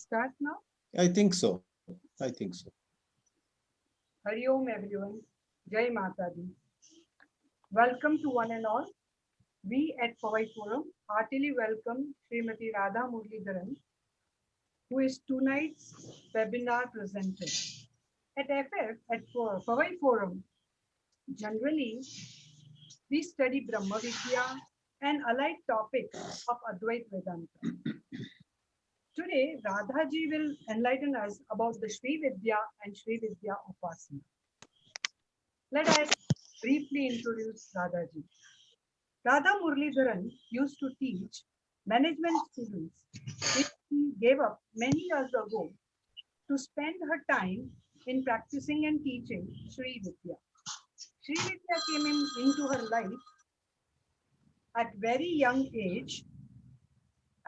Start now? I think so. I think so. Hari Om everyone. Jai Mata Di. Welcome to one and all. We at Powai Forum heartily welcome Srimati Radha Muralidharan, who is tonight's webinar presenter. At Powai Forum, generally we study Brahma Vidya and allied topics of Advait Vedanta. Today, Radha ji will enlighten us about the Sri Vidya and Sri Vidya Upasana. Let us briefly introduce Radha ji. Radha Muralidharan used to teach management students, which she gave up many years ago to spend her time in practicing and teaching Sri Vidya. Sri Vidya came into her life at very young age,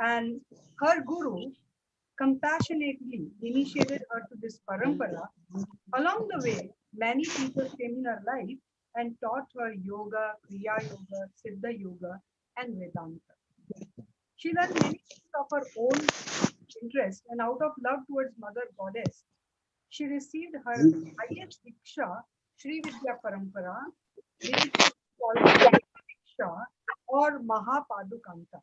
and her guru compassionately initiated her to this parampara. Along the way, many teachers came in her life and taught her yoga, kriya yoga, siddha yoga, and vedanta. She learned many things of her own interest, and out of love towards Mother Goddess, she received her highest diksha, Sri Vidya Parampara, which is called Diksha or Mahapadukanta.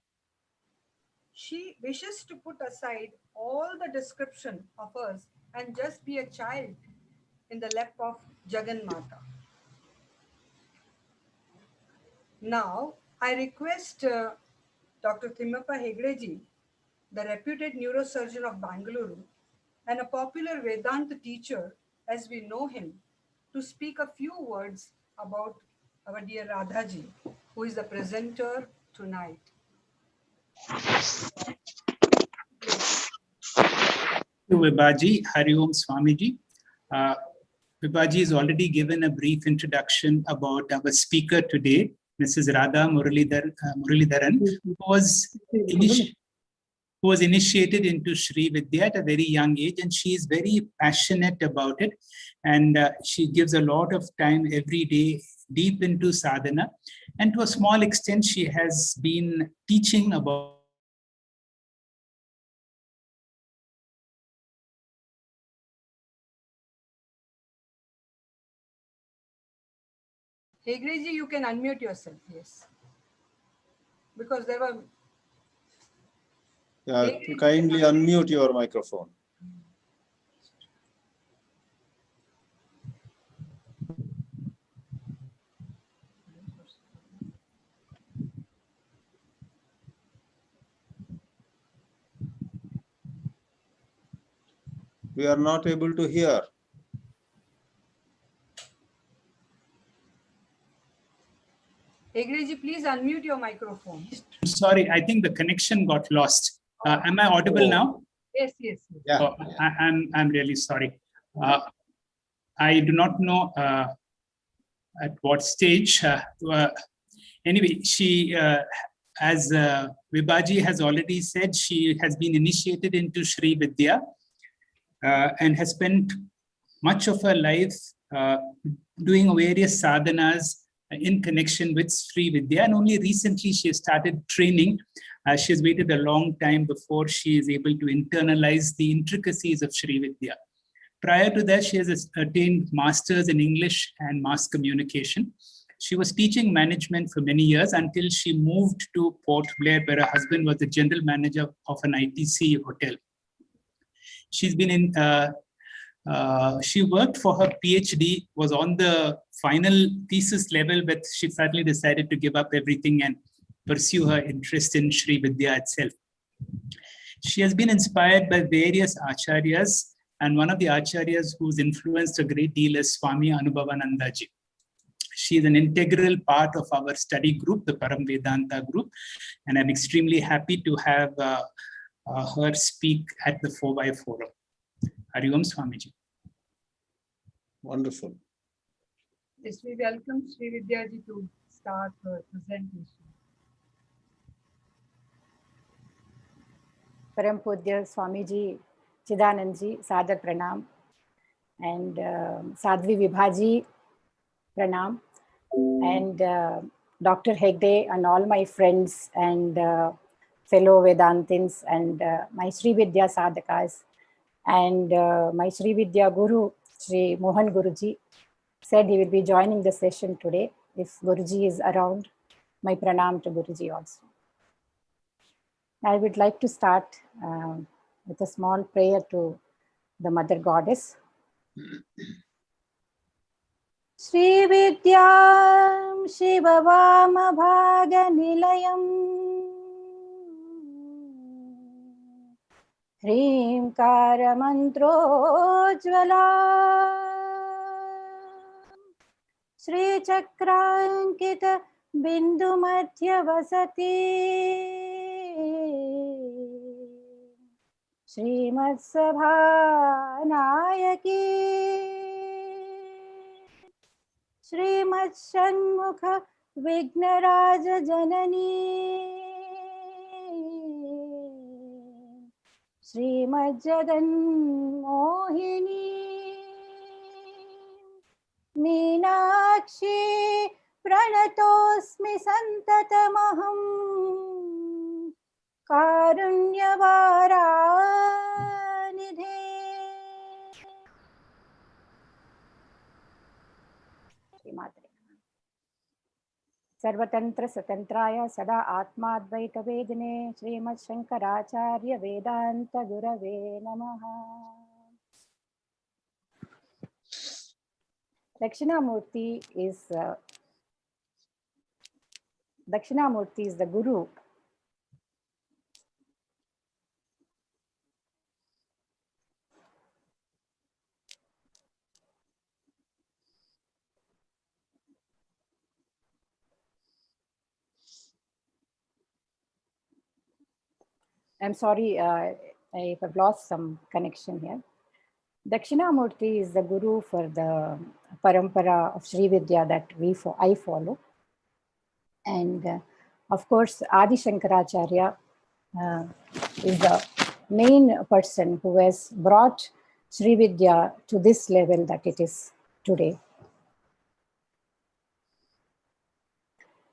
She wishes to put aside all the description of us and just be a child in the lap of Jagan Mata. Now, I request Dr. Thimmappa Hegdeji, the reputed neurosurgeon of Bangalore and a popular Vedanta teacher as we know him, to speak a few words about our dear Radhaji, who is the presenter tonight. Vibhaji, Hari Om Swamiji. Vibhaji has already given a brief introduction about our speaker today, Mrs. Radha Muralidharan, who was initiated into Sri Vidya at a very young age, and she is very passionate about it. And she gives a lot of time every day deep into sadhana. And to a small extent, she has been teaching about Hegdeji, you can unmute yourself, yes. Because there were... Kindly unmute your microphone. We are not able to hear. Hegdeji, please unmute your microphone. Sorry, I think the connection got lost. Am I audible now? Yes, yes. Yes. Yeah. Oh, I'm really sorry. I do not know at what stage. Anyway, she, as Vibhaji has already said, she has been initiated into Sri Vidya and has spent much of her life doing various sadhanas in connection with Sri Vidya, and only recently she has started training. She has waited a long time before she is able to internalize the intricacies of Sri Vidya. Prior to that, she has attained masters in English and mass communication. She was teaching management for many years until she moved to Port Blair, where her husband was the general manager of an ITC hotel. She's been in she worked for her PhD, was on the final thesis level, but she suddenly decided to give up everything and pursue her interest in Sri Vidya itself. She has been inspired by various acharyas, and one of the acharyas who's influenced a great deal is Swami Anubhavanandaji. She is an integral part of our study group, the Param Vedanta group, and I'm extremely happy to have her speak at the 4x Forum. Hari Om Swamiji. Wonderful. Yes, we welcome Sri Vidya ji to start her presentation. Param Pudya Swamiji, Chidanandji, Sadar Pranam, and Sadhvi Vibhaji Pranam, and Dr. Hegde and all my friends and fellow Vedantins and my Sri Vidya sadhakas and my Sri Vidya Guru, Sri Mohan Guruji, said he will be joining the session today. If Guruji is around, my pranam to Guruji also. I would like to start with a small prayer to the Mother Goddess. Sri Vidyam Shivavama Bhaga Nilayam Hrim Kara Mantrojvala Shri Chakrankita Bindu Madhya Vasati Srimad Sabha Nayaki Srimad Shanmukha Vignaraja Janani Srimad Jagan Mohini Meenakshi Pranatosmi Santatamaham Karunyavara सर्वतंत्र स्वतंत्राय सदा आत्माद्वैत वेदिने श्रीमद् शंकराचार्य वेदांत गुरवे नमः. Dakshinamurti is the guru I'm sorry, I have lost some connection here. Dakshinamurti is the guru for the parampara of Sri Vidya that I follow. And of course, Adi Shankaracharya is the main person who has brought Sri Vidya to this level that it is today.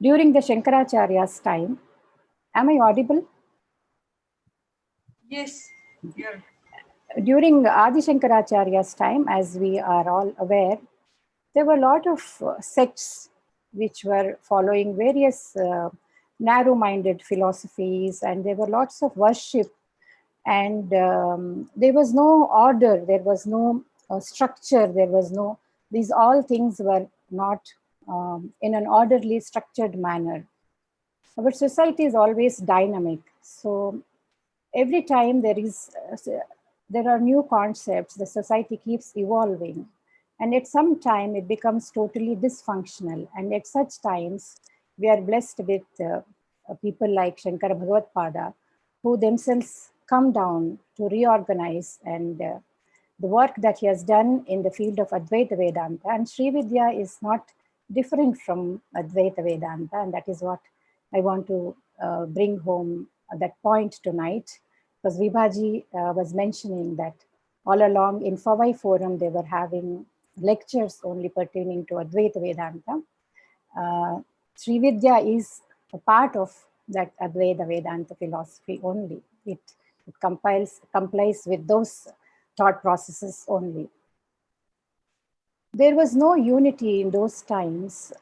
During the Shankaracharya's time, am I audible? Yes. Yeah. During Adi Shankaracharya's time, as we are all aware, there were a lot of sects which were following various narrow-minded philosophies, and there were lots of worship, and there was no order, there was no structure, these all things were not in an orderly, structured manner. Our society is always dynamic, so every time there are new concepts, the society keeps evolving, and at some time it becomes totally dysfunctional. And at such times, we are blessed with people like Shankara Bhagavad-pada, who themselves come down to reorganize, and the work that he has done in the field of Advaita Vedanta. And Sri Vidya is not different from Advaita Vedanta, and that is what I want to bring home that point tonight. Because Vibhaji was mentioning that all along in Powai Forum, they were having lectures only pertaining to Advaita Vedanta. Sri Vidya is a part of that Advaita Vedanta philosophy only. It complies with those thought processes only. There was no unity in those times.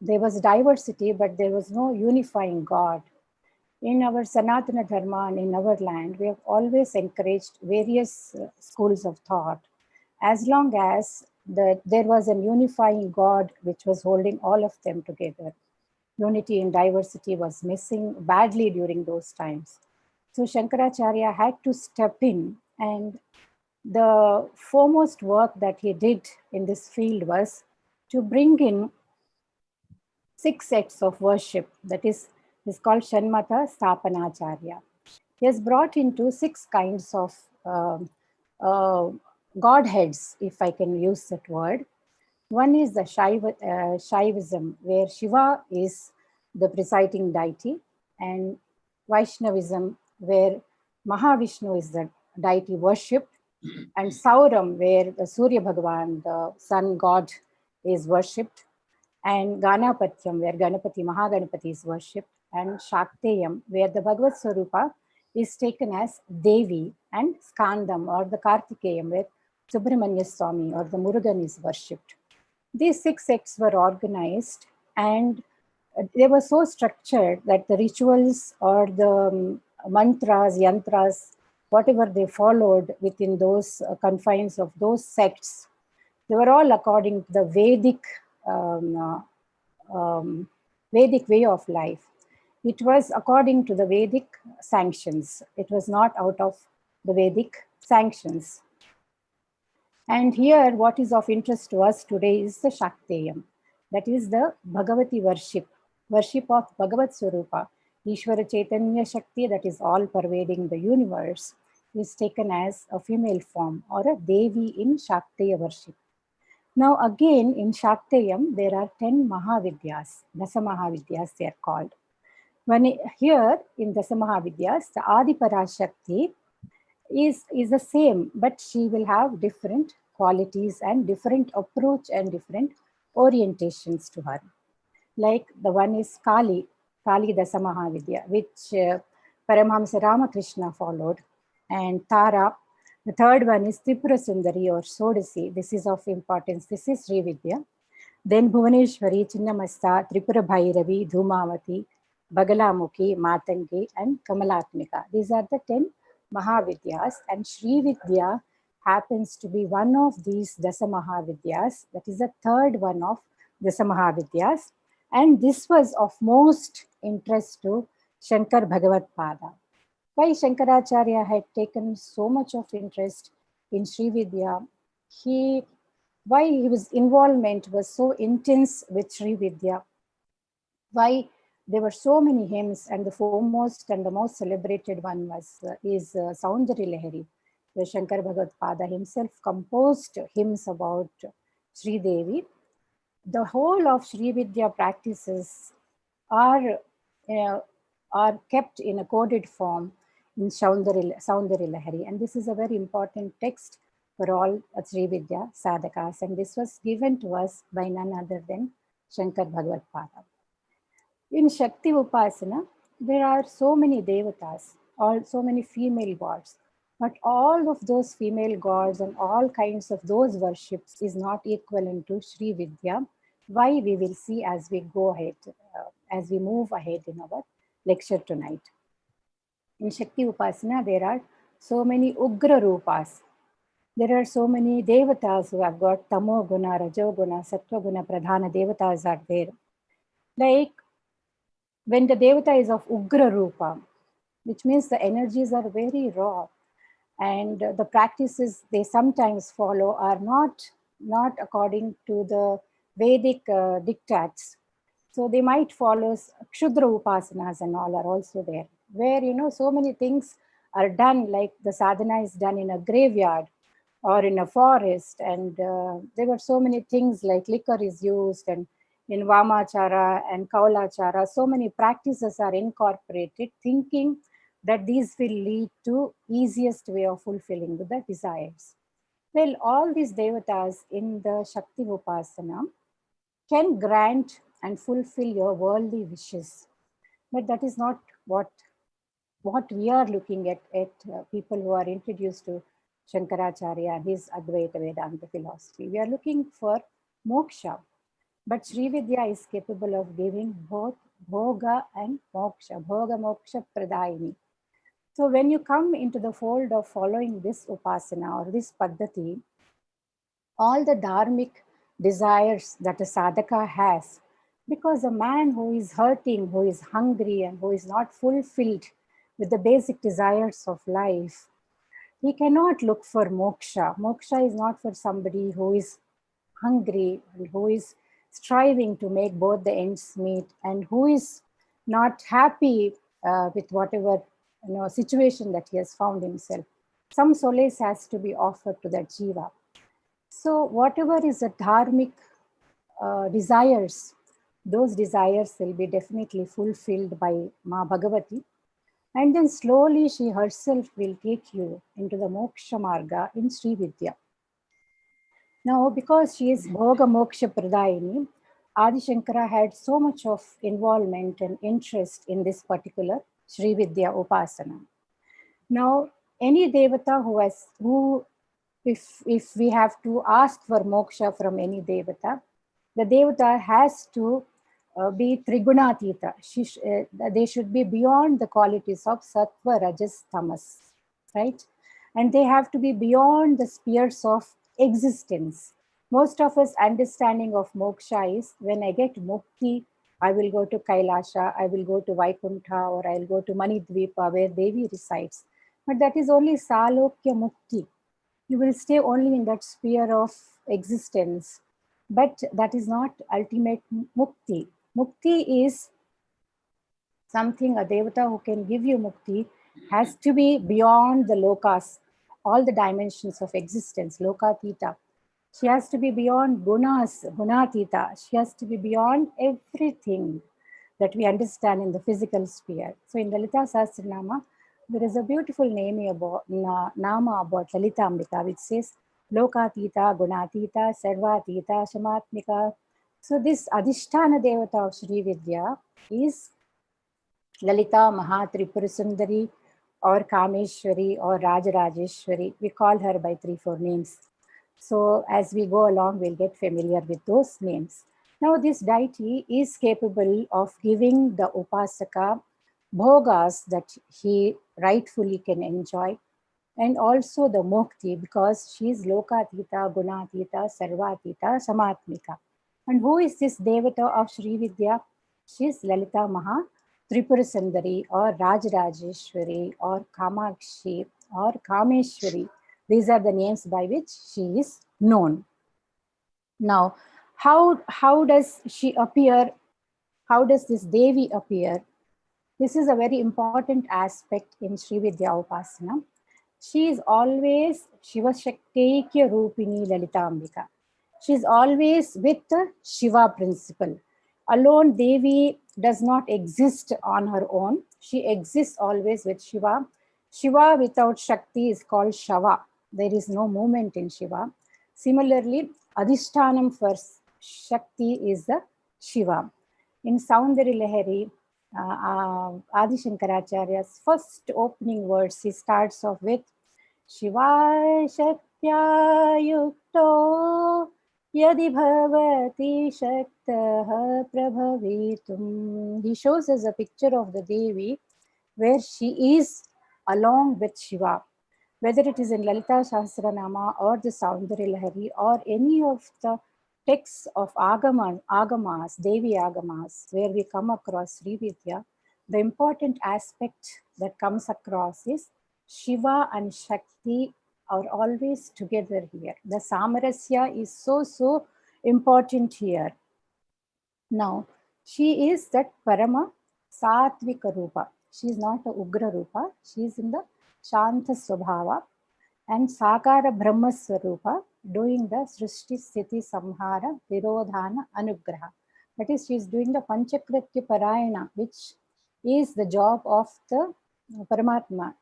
There was diversity, but there was no unifying God. In our Sanatana Dharma and in our land, we have always encouraged various schools of thought, as long as there was a unifying God which was holding all of them together. Unity in diversity was missing badly during those times. So Shankaracharya had to step in, and the foremost work that he did in this field was to bring in 6 sets of worship, that is called Shanmata Sthapanacharya. He has brought into 6 kinds of godheads, if I can use that word. One is the Shaivism, where Shiva is the presiding deity, and Vaishnavism, where Mahavishnu is the deity worshipped, and Sauram, where the Surya Bhagavan, the sun god, is worshipped, and Ganapatyam, where Ganapati, Mahaganapati is worshipped, and Shakteyam, where the Bhagavad Swarupa is taken as Devi, and Skandam or the Kartikeyam, where Subramanya Swami or the Murugan is worshipped. These 6 sects were organized, and they were so structured that the rituals or the mantras, yantras, whatever they followed within those confines of those sects, they were all according to the Vedic way of life. It was according to the Vedic sanctions. It was not out of the Vedic sanctions. And here, what is of interest to us today is the Shakteyam. That is the Bhagavati worship of Bhagavat Swarupa. Ishvara Chaitanya Shakti, that is all pervading the universe, is taken as a female form or a Devi in Shakteya worship. Now again, in Shakteyam, there are 10 Mahavidyas, Dasa Mahavidyas they are called. Here in Dasa Mahavidyas, the Adi Parashakti is the same, but she will have different qualities and different approach and different orientations to her. Like the one is Kali Dasa Mahavidya, which Paramahamsa Ramakrishna followed, and Tara. The third one is Tripura Sundari or Sodasi. This is of importance. This is Sri Vidya. Then Bhuvaneshwari, Chinnamasta, Tripura Bhairavi, Dhumavati, Bagalamukhi, Matangi, and Kamalatmika. These are the 10 Mahavidyas, and Sri Vidya happens to be one of these Dasa Mahavidyas. That is the third one of Dasa Mahavidyas. And this was of most interest to Shankar Bhagavad Pada. Why Shankaracharya had taken so much of interest in Sri Vidya, why his involvement was so intense with Sri Vidya, why there were so many hymns, and the foremost and the most celebrated one is Saundari Lahari, where Shankar Bhagavad Pada himself composed hymns about Sri Devi. The whole of Sri Vidya practices are kept in a coded form in Saundari Lahari, and this is a very important text for all Sri Vidya sadhakas, and this was given to us by none other than Shankar Bhagavad Pada. In Shakti Upasana, there are so many devatas, so many female gods, but all of those female gods and all kinds of those worships is not equivalent to Sri Vidya. Why, we will see as we go ahead, as we move ahead in our lecture tonight. In Shakti Upasana, there are so many Ugra Rupas. There are so many devatas who have got Tamo Guna, Rajo Guna, Sattva Guna, Pradhana devatas are there. Like when the devata is of Ugra Rupa, which means the energies are very raw, and the practices they sometimes follow are not according to the Vedic diktats. So they might follow Kshudra Upasanas and all are also there, where so many things are done, like the sadhana is done in a graveyard or in a forest, and there were so many things like liquor is used, and in Vamachara and Kaulachara, so many practices are incorporated, thinking that these will lead to easiest way of fulfilling the desires. Well, all these devatas in the Shakti Upasana can grant and fulfill your worldly wishes, but that is not what we are looking at people who are introduced to Shankaracharya and his Advaita Vedanta philosophy. We are looking for moksha, but Sri Vidya is capable of giving both bhoga and moksha, bhoga moksha pradayini. So when you come into the fold of following this upasana or this paddhati, all the dharmic desires that a sadhaka has, because a man who is hurting, who is hungry, and who is not fulfilled with the basic desires of life, he cannot look for moksha. Moksha is not for somebody who is hungry, who is striving to make both the ends meet, and who is not happy with whatever situation that he has found himself. Some solace has to be offered to that jiva. So whatever is the dharmic desires, those desires will be definitely fulfilled by Ma Bhagavati. And then slowly she herself will take you into the moksha marga in Sri Vidya. Now, because she is bhoga moksha pradayini, Adi Shankara had so much of involvement and interest in this particular Sri Vidya Upasana. Now, any devata if we have to ask for moksha from any devata, the devata has to be trigunatita. They should be beyond the qualities of sattva, rajas, tamas, right? And they have to be beyond the spheres of existence. Most of us understanding of moksha is, when I get mukti, I will go to Kailasha, I will go to Vaikuntha, or I'll go to Manidvipa where Devi resides. But that is only Salokya Mukti. You will stay only in that sphere of existence. But that is not ultimate mukti. Mukti is something, a devata who can give you mukti has to be beyond the lokas, all the dimensions of existence, lokatita. She has to be beyond gunas, gunatita. She has to be beyond everything that we understand in the physical sphere. So in Lalita Sahasranama, there is a beautiful name about, nama about Lalita Ambika, which says Lokatita, Gunatita, Sarvatita, Shamatmika. So this Adhisthana Devata of Sri Vidya is Lalita Mahatripura Sundari or Kameshwari or Rajarajeshwari. We call her by 3-4 names. So as we go along, we'll get familiar with those names. Now this deity is capable of giving the Upasaka bhogas that he rightfully can enjoy, and also the mukti, because she is lokatita, gunatita, sarvatita, samatmika. And who is this devata of Sri Vidya? She is Lalita Maha Tripura Sundari or Rajarajeshwari or Kamakshi or Kameshwari. These are the names by which she is known. Now, how does she appear? How does this Devi appear? This is a very important aspect in Sri Vidya Upasana. She is always Shiva Shaktikya Rupini Lalita Ambika. She is always with the Shiva principle. Alone, Devi does not exist on her own. She exists always with Shiva. Shiva without Shakti is called Shava. There is no movement in Shiva. Similarly, Adhishtanam for Shakti is the Shiva. In Saundari Lahari, Adi Shankaracharya's first opening words, he starts off with Shiva Shaktya Yukto Yadi Bhavati Shaktaha Prabhavitum. He shows us a picture of the Devi where she is along with Shiva. Whether it is in Lalita Sahasranama or the Saundari Lahari or any of the texts of Agamas, Devi Agamas, where we come across Sri Vidya, the important aspect that comes across is Shiva and Shakti are always together here. The Samarasya is so important here. Now, she is that Parama Satvika Rupa. She is not a Ugra Rupa. She is in the Shanta Swabhava and Sakara Brahma Swarupa, doing the Srishti Sthiti Samhara Virodhana Anugraha. That is, she is doing the Panchakritya Parayana, which is the job of the Paramatma.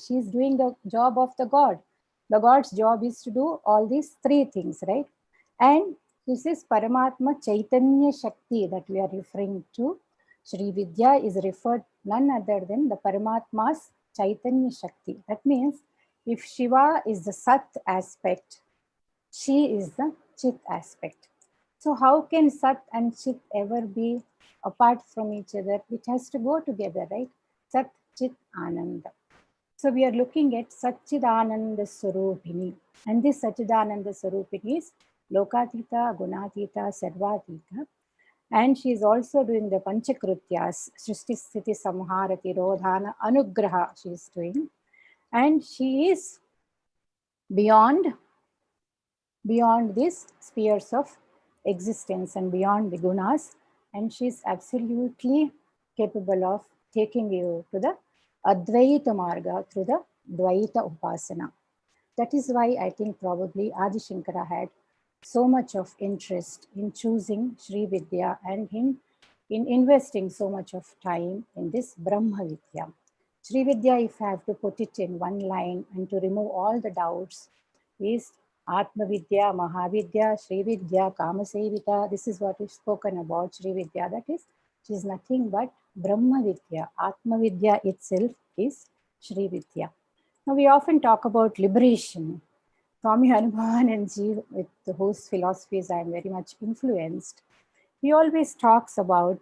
She is doing the job of the God. The God's job is to do all these three things, right? And this is Paramatma Chaitanya Shakti that we are referring to. Sri Vidya is referred none other than the Paramatma's Chaitanya Shakti. That means if Shiva is the Sat aspect, she is the Chit aspect. So how can Sat and Chit ever be apart from each other? It has to go together, right? Sat, Chit, Ananda. So we are looking at Satchidananda Swarupini. And this Satchidananda Swarupini is Lokatita, Gunatita, Sarvatita. And she is also doing the Panchakrutyas, Srishti Sthiti Samhara Tirodhana Anugraha she is doing. And she is beyond these spheres of existence and beyond the gunas. And she is absolutely capable of taking you to the Advaita Marga through the Dvaita Upasana. That is why I think probably Adi Shankara had so much of interest in choosing Sri Vidya and in investing so much of time in this Brahma Vidya. Sri Vidya, if I have to put it in one line and to remove all the doubts, is Atma Vidya, Mahavidya, Sri Vidya, Kamasevita. This is what is spoken about Sri Vidya. That is, she is nothing but Brahma Vidya. Atma Vidya itself is Sri Vidya. Now we often talk about liberation. Swami Hanumananji, with whose philosophies I am very much influenced, he always talks about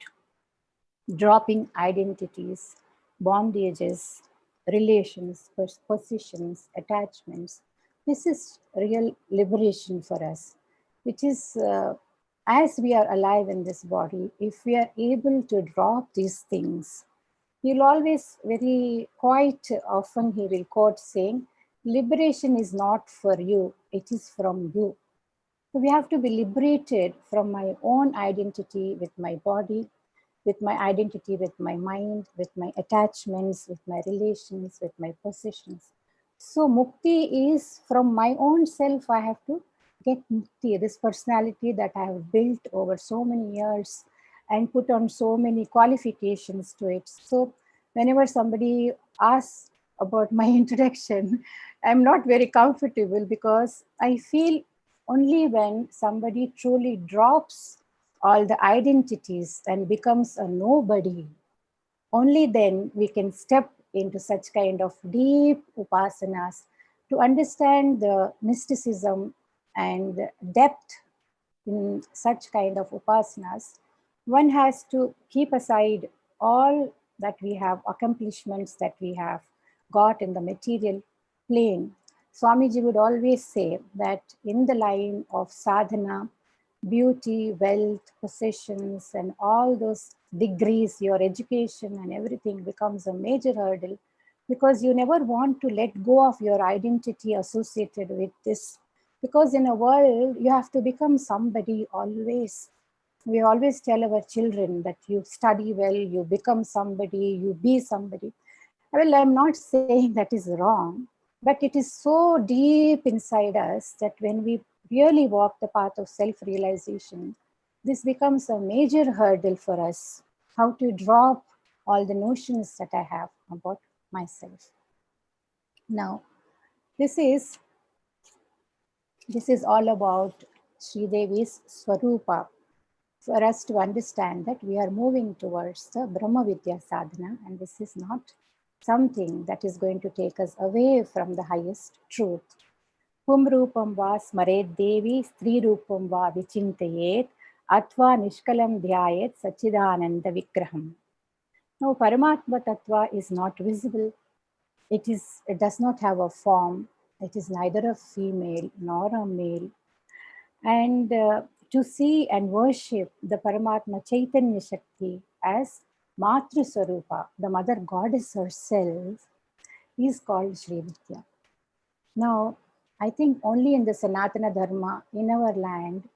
dropping identities, bondages, relations, positions, attachments. This is real liberation for us, which is as we are alive in this body, if we are able to drop these things, he'll always very quite often he will quote saying, liberation is not for you, it is from you. So we have to be liberated from my own identity with my body, with my identity with my mind, with my attachments, with my relations, with my possessions. So mukti is from my own self. I have to get mukti, this personality that I have built over so many years and put on so many qualifications to it. So whenever somebody asks about my introduction, I'm not very comfortable because I feel only when somebody truly drops all the identities and becomes a nobody, only then we can step into such kind of deep upasanas to understand the mysticism and depth in such kind of upasanas. One has to keep aside all that we have, accomplishments that we have got in the material plane. Swamiji would always say that in the line of sadhana, beauty, wealth, possessions, and all those degrees, your education and everything becomes a major hurdle because you never want to let go of your identity associated with this. Because in a world, you have to become somebody always. We always tell our children that you study well, you become somebody, you be somebody. Well, I'm not saying that is wrong, but it is so deep inside us that when we really walk the path of self realization, this becomes a major hurdle for us how to drop all the notions that I have about myself. Now, this is all about Sri Devi's Swarupa for us to understand that we are moving towards the Brahma Vidya sadhana, and this is not something that is going to take us away from the highest truth. Pum rupam va smared devi, stri rupam va vichintayet, atva nishkalam dhyayet sachidananda vikraham. Now, Paramatma Tattva is not visible. It does not have a form. It is neither a female nor a male. And to see and worship the Paramatma Chaitanya Shakti as Matru Swarupa, the mother goddess herself, is called Sri Vidya. Now, I think only in the Sanatana Dharma in our land,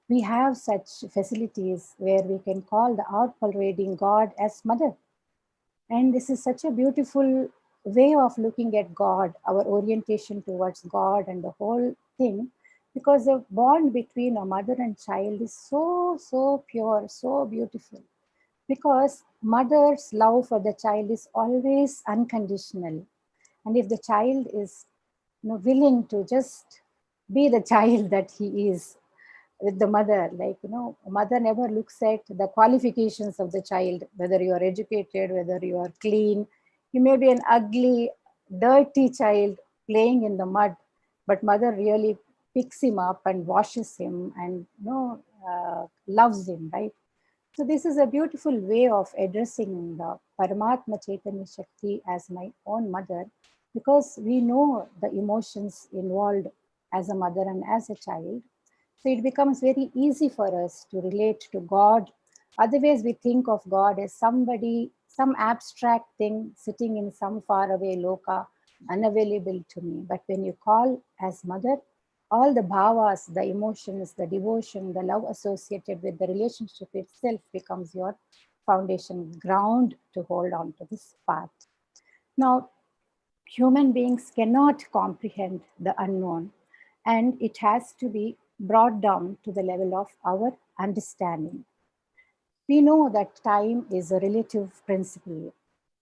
we have such facilities where we can call the all-pervading God as mother. And this is such a beautiful way of looking at God, our orientation towards God and the whole thing, because the bond between a mother and child is so, so pure, so beautiful. Because mother's love for the child is always unconditional. And if the child is willing to just be the child that he is with the mother, like, a mother never looks at the qualifications of the child, whether you are educated, whether you are clean. You may be an ugly, dirty child playing in the mud, but mother really picks him up and washes him and, loves him, right? So this is a beautiful way of addressing the Paramatma Chaitanya Shakti as my own mother, because we know the emotions involved as a mother and as a child. So it becomes very easy for us to relate to God. Otherwise, we think of God as somebody, some abstract thing sitting in some faraway loka, unavailable to me. But when you call as mother, all the bhavas, the emotions, the devotion, the love associated with the relationship itself becomes your foundation ground to hold on to this path. Now, human beings cannot comprehend the unknown, and it has to be brought down to the level of our understanding. We know that time is a relative principle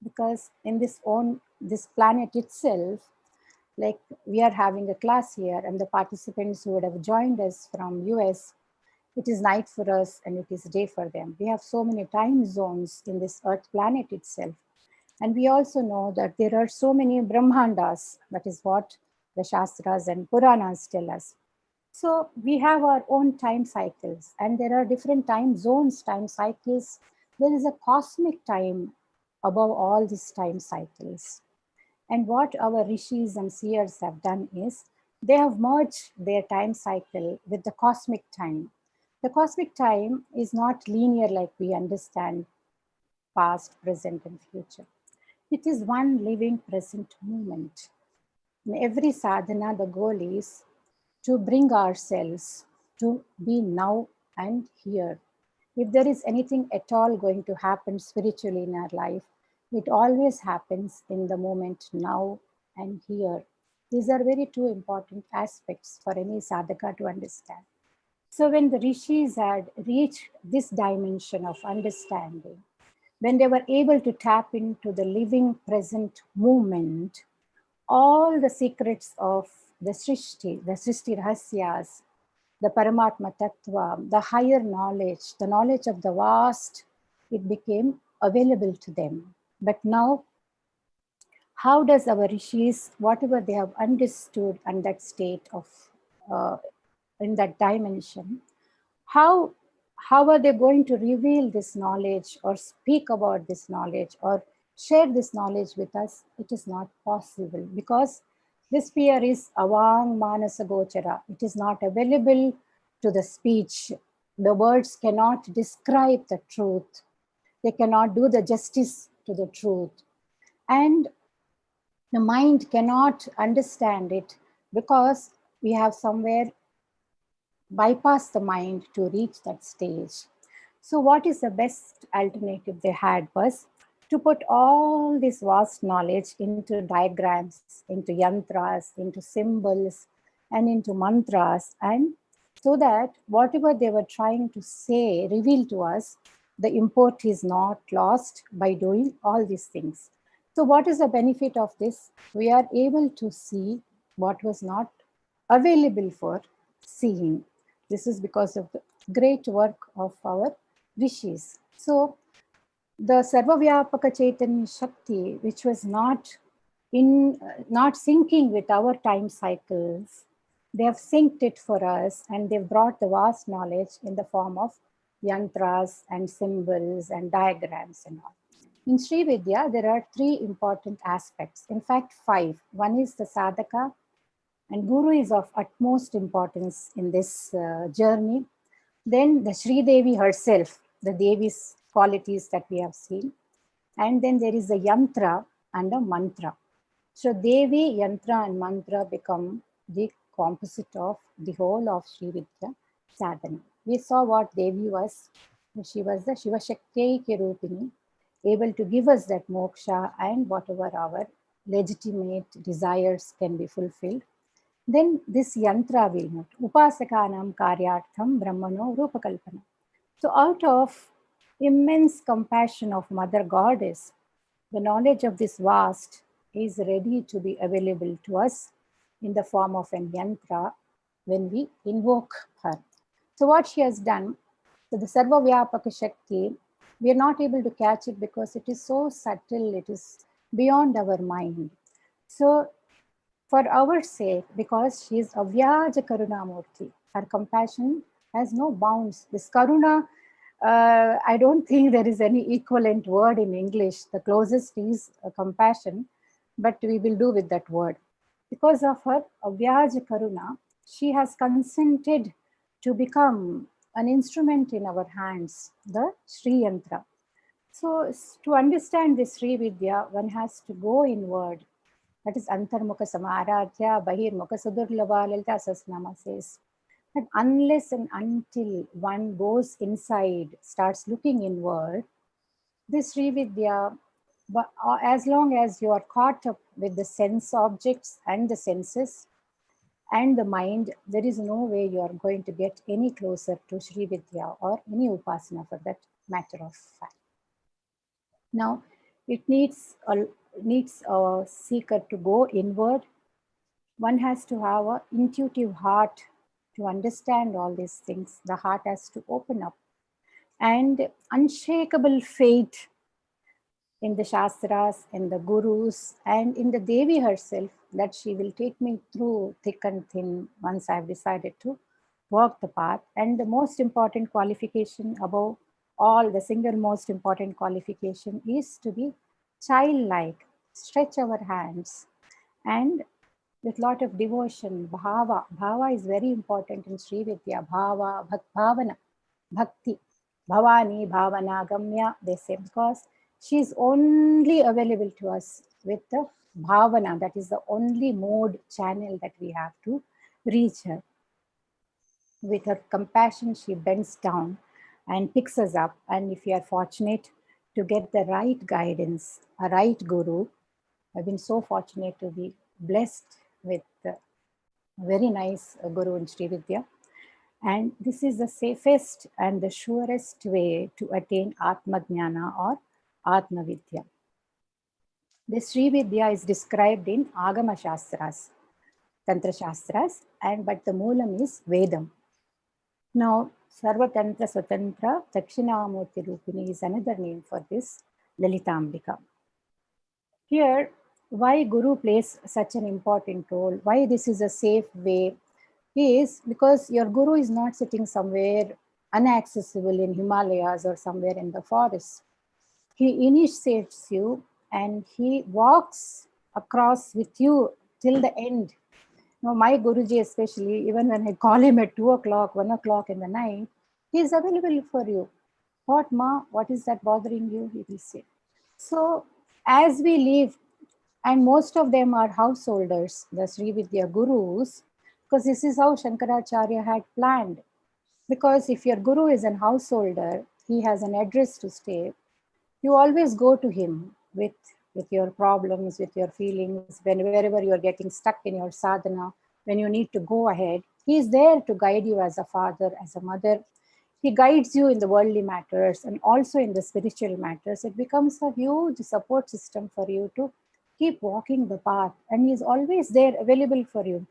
because in this planet itself, Like we are having a class here and the participants who would have joined us from US, it is night for us and it is day for them. We have so many time zones in this earth planet itself. And we also know that there are so many Brahmandas, that is what the Shastras and Puranas tell us. So we have our own time cycles, and there are different time zones, time cycles. There is a cosmic time above all these time cycles. And what our rishis and seers have done is they have merged their time cycle with the cosmic time. The cosmic time is not linear like we understand past, present, and future. It is one living present moment. In every sadhana, the goal is to bring ourselves to be now and here. If there is anything at all going to happen spiritually in our life, it always happens in the moment now and here. These are very two important aspects for any sadhaka to understand. So when the rishis had reached this dimension of understanding, when they were able to tap into the living present moment, all the secrets of the Srishti Rahasyas, the Paramatma Tattva, the higher knowledge, the knowledge of the vast, it became available to them. But now, how does our rishis, whatever they have understood in that state of, in that dimension, how are they going to reveal this knowledge or speak about this knowledge or share this knowledge with us? It is not possible because this sphere is avang manasa gochara. It is not available to the speech. The words cannot describe the truth. They cannot do the justice to the truth. And the mind cannot understand it because we have somewhere bypass the mind to reach that stage. So what is the best alternative they had was to put all this vast knowledge into diagrams, into yantras, into symbols, and into mantras, and so that whatever they were trying to say, reveal to us, the import is not lost by doing all these things. So what is the benefit of this? We are able to see what was not available for seeing. This is because of the great work of our rishis. So the Sarvavyapaka Chaitanya Shakti, which was not syncing with our time cycles, they have synced it for us and they've brought the vast knowledge in the form of yantras and symbols and diagrams and all. In Sri Vidya, there are three important aspects. In fact, five. One is the sadhaka, and Guru is of utmost importance in this journey. Then the Sri Devi herself, the Devi's qualities that we have seen. And then there is a yantra and a mantra. So Devi, yantra and mantra become the composite of the whole of Sri Vidya sadhana. We saw what Devi was. She was the Shiva Shakti Rupini, able to give us that moksha and whatever our legitimate desires can be fulfilled. Then this yantra will not. Upasakanam karyartham brahmano rupakalpana. So out of immense compassion of Mother Goddess, the knowledge of this vast is ready to be available to us in the form of an yantra when we invoke her. So what she has done, so the Sarva Vyapaka Shakti, we are not able to catch it because it is so subtle, it is beyond our mind. So for our sake, because she is Avyaja Karuna Murti, her compassion has no bounds. This Karuna, I don't think there is any equivalent word in English. The closest is compassion, but we will do with that word. Because of her Avyaja Karuna, she has consented to become an instrument in our hands, the Sri Yantra. So to understand this Sri Vidya, one has to go inward. That is Antarmukha Samaradhya, Bahirmukha Sudurlabha, Lalita Sasnama says. But unless and until one goes inside, starts looking inward, this Sri Vidya, as long as you are caught up with the sense objects and the senses and the mind, there is no way you are going to get any closer to Sri Vidya or any Upasana for that matter of fact. Now, it needs a seeker to go inward one has to have an intuitive heart to understand all these things. The heart has to open up. And unshakable faith in the Shastras, in the Gurus, and in the Devi herself, that she will take me through thick and thin once I've decided to walk the path. And the most important qualification above all, the single most important qualification is to be childlike, stretch our hands, and with lot of devotion, bhava. Bhava is very important in Sri Vidya. Bhava, bhavana, bhakti, bhavani, bhavana, gamya, they say, because she is only available to us with the bhavana. That is the only mode, channel that we have to reach her. With her compassion, she bends down and picks us up. And if we are fortunate to get the right guidance, a right guru, I've been so fortunate to be blessed with a very nice guru in Sri Vidya. And this is the safest and the surest way to attain Atma Jnana or Atma Vidya. This Sri Vidya is described in Agama Shastras, Tantra Shastras, but the Moolam is Vedam. Now, Sarva Tantra Swatantra Dakshinamurti Rupini is another name for this Lalitambika. Here, why Guru plays such an important role, why this is a safe way, is because your Guru is not sitting somewhere inaccessible in Himalayas or somewhere in the forest. He initiates you and he walks across with you till the end. Now, my Guruji especially, even when I call him at 2 o'clock, 1 o'clock in the night, he is available for you. What, ma, what is that bothering you? He will say. So, as we live, and most of them are householders, the Sri Vidya Gurus, because this is how Shankaracharya had planned. Because if your Guru is an householder, he has an address to stay, you always go to him with your problems, with your feelings, wherever you are getting stuck in your sadhana, when you need to go ahead. He is there to guide you as a father, as a mother. He guides you in the worldly matters and also in the spiritual matters. It becomes a huge support system for you to keep walking the path. And he is always there available for you.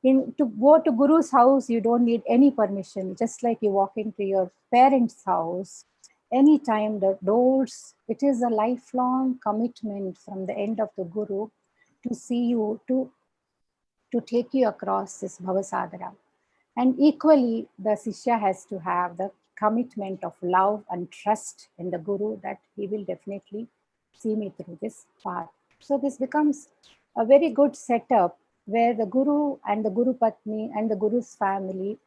To go to Guru's house, you don't need any permission. Just like you walk into your parents' house, anytime the doors, it is a lifelong commitment from the end of the Guru to see you, to take you across this Bhavasadara. And equally, the Sishya has to have the commitment of love and trust in the Guru that he will definitely see me through this path. So this becomes a very good setup where the Guru and the Guru Patni and the Guru's family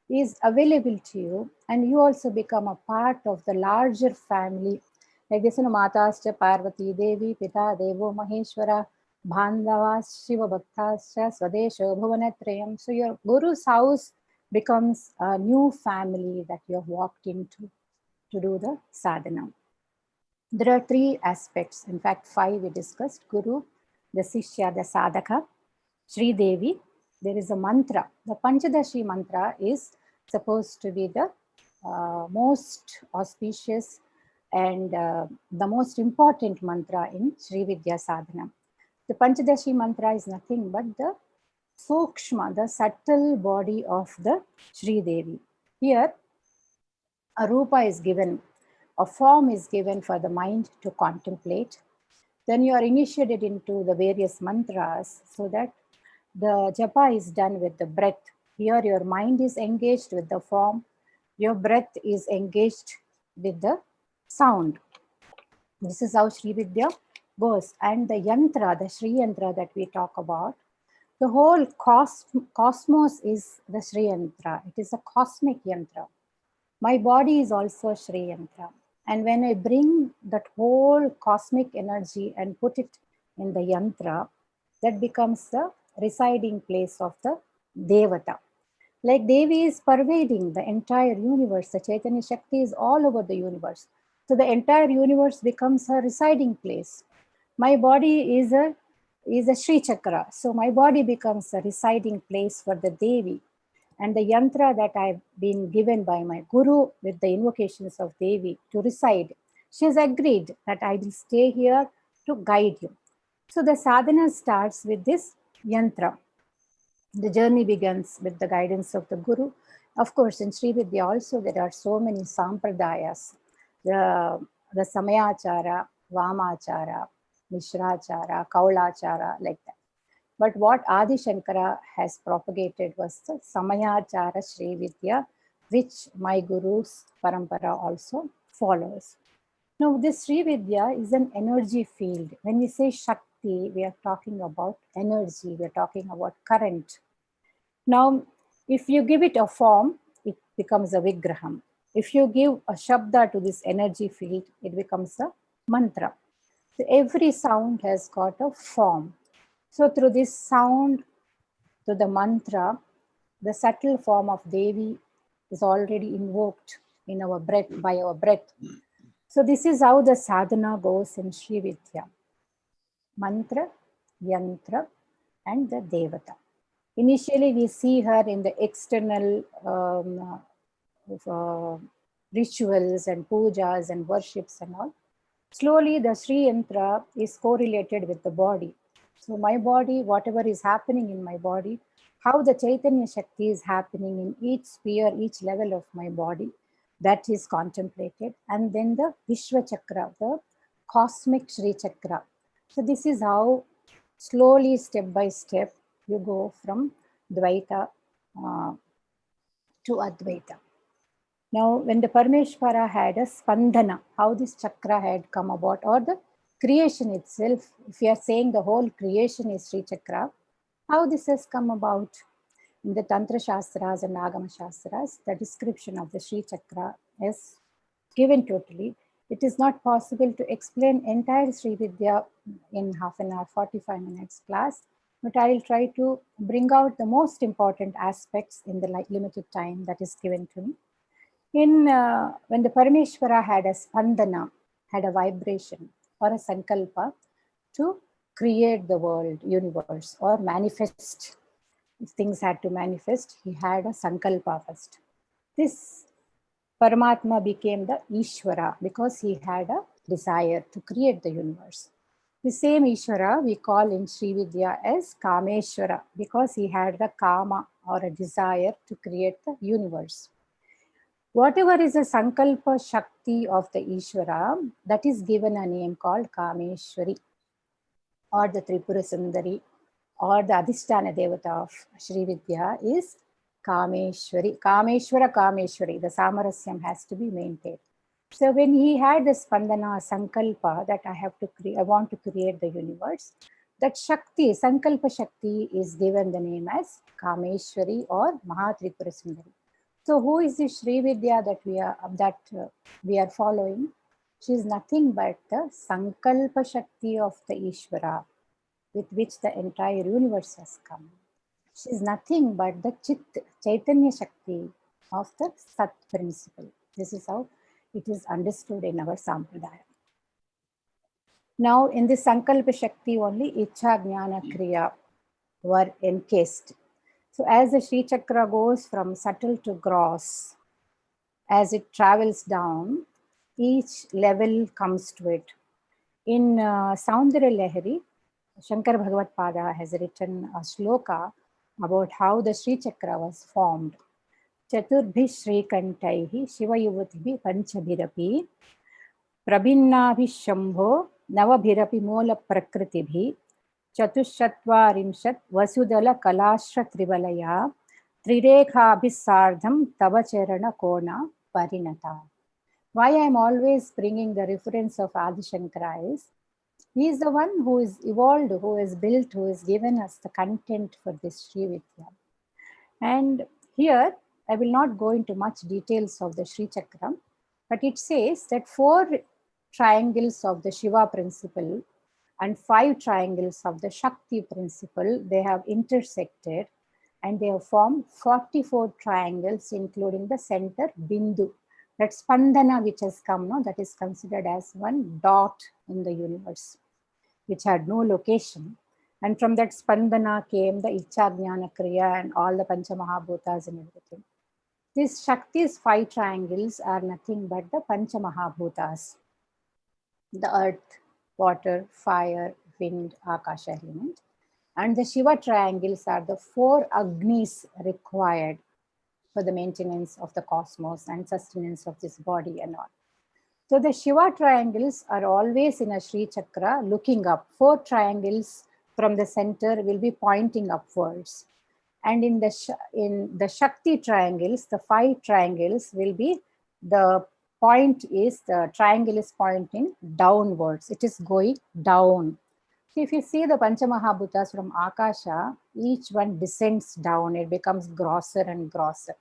is available to you, and you also become a part of the larger family. Like this, Matascha Parvati Devi, Pita Devo Maheshwara, Bandhavas Shiva Bhaktascha, Swadesha Bhuvanatrayam. So your Guru's house becomes a new family that you have walked into to do the sadhana. There are 3 aspects, in fact 5 we discussed: Guru, the Sishya, the Sadhaka, Sri Devi. There is a mantra. The Panchadashi mantra is supposed to be the most auspicious and the most important mantra in Sri Vidya Sadhana. The Panchadashi mantra is nothing but the Sukshma, the subtle body of the Sri Devi. Here, a rupa is given, a form is given for the mind to contemplate. Then you are initiated into the various mantras so that the japa is done with the breath. Here your mind is engaged with the form, your breath is engaged with the sound. This is how Sri Vidya goes. And the yantra, the Sri yantra that we talk about, the whole cosmos is the Sri yantra. It is a cosmic yantra. My body is also Sri yantra. And when I bring that whole cosmic energy and put it in the yantra, that becomes the residing place of the Devata. Like Devi is pervading the entire universe, the Chaitanya Shakti is all over the universe. So the entire universe becomes her residing place. My body is a Sri Chakra. So my body becomes a residing place for the Devi. And the yantra that I've been given by my Guru with the invocations of Devi to reside, she has agreed that I will stay here to guide you. So the sadhana starts with this yantra. The journey begins with the guidance of the Guru. Of course, in Sri Vidya also there are so many sampradayas. The Samayachara, Vamachara, Mishrachara, Kaulachara, like that. But what Adi Shankara has propagated was the Samayachara Sri Vidya, which my Guru's Parampara also follows. Now, this Sri Vidya is an energy field. When we say Shakti, we are talking about energy, we are talking about current. Now, if you give it a form, it becomes a Vigraham. If you give a Shabda to this energy field, it becomes a mantra. So every sound has got a form. So through this sound, to the mantra, the subtle form of Devi is already invoked in our breath, by our breath. So this is how the sadhana goes in Sri Vidya. Mantra, yantra, and the devata. Initially, we see her in the external rituals and pujas and worships and all. Slowly, the Sri Yantra is correlated with the body. So my body, whatever is happening in my body, how the Chaitanya Shakti is happening in each sphere, each level of my body, that is contemplated. And then the Vishwa Chakra, the cosmic Sri Chakra. So this is how slowly, step by step, you go from Dvaita to Advaita. Now, when the Parameshwara had a spandana, how this chakra had come about, or the creation itself, if you are saying the whole creation is Sri Chakra, how this has come about? In the Tantra Shastras and Agama Shastras, the description of the Sri Chakra is given totally. It is not possible to explain entire Sri Vidya in half an hour, 45 minutes class, but I will try to bring out the most important aspects in the limited time that is given to me. When the Parameshwara had a spandana, had a vibration or a sankalpa to create the world, universe, or manifest. If things had to manifest, he had a sankalpa first. This Paramatma became the Ishvara because he had a desire to create the universe. The same Ishvara we call in Sri Vidya as Kameshwara because he had the Kama or a desire to create the universe. Whatever is a Sankalpa Shakti of the Ishvara, that is given a name called Kameshwari or the Tripura Sundari or the Adhisthana Devata of Sri Vidya is Kameshwari. Kameshwara, Kameshwari, the Samarasyam has to be maintained. So when he had the Spandana Sankalpa that I want to create the universe, that Shakti, Sankalpa Shakti is given the name as Kameshwari or Mahatripura Sundari. So who is the Sri Vidya that we are following? She is nothing but the Sankalpa Shakti of the Ishvara with which the entire universe has come. She is nothing but the Chaitanya Shakti of the Sat principle. This is how it is understood in our Sampradaya. Now in this Sankalpa Shakti only Ichha Jnana Kriya were encased. So as the Sri Chakra goes from subtle to gross, as it travels down, each level comes to it. In Saundara Lahari, Shankar Bhagavad Pada has written a shloka about how the Sri Chakra was formed. Chaturbhi Sri Kantaihi Shiva Yuvatihi Panchabhirapi Prabhinnabhi Shambho Navabhirapi Mola Prakritibhi Chatushatvarimshat Vasudala Kalashra Trivalaya Trirekhabhisardham Tavacharana Kona Parinata. Why I am always bringing the reference of Adi Shankara is, he is the one who is evolved, who is built, who has given us the content for this Sri Vidya. And here, I will not go into much details of the Sri Chakra, but it says that 4 triangles of the Shiva principle and 5 triangles of the Shakti principle, they have intersected and they have formed 44 triangles, including the center Bindu. That Spandana which has come now, that is considered as one dot in the universe, which had no location. And from that Spandana came the Ichha Jnana Kriya and all the Pancha Mahabhutas and everything. These Shakti's 5 triangles are nothing but the Pancha Mahabhutas, the earth, water, fire, wind, Akasha element. And the Shiva triangles are the 4 Agnis required for the maintenance of the cosmos and sustenance of this body and all. So the Shiva triangles are always in a Sri Chakra looking up. 4 triangles from the center will be pointing upwards. And in the Shakti triangles, the 5 triangles will be, the triangle is pointing downwards. It is going down. So if you see the Panchamahabhutas from Akasha, each one descends down. It becomes grosser and grosser.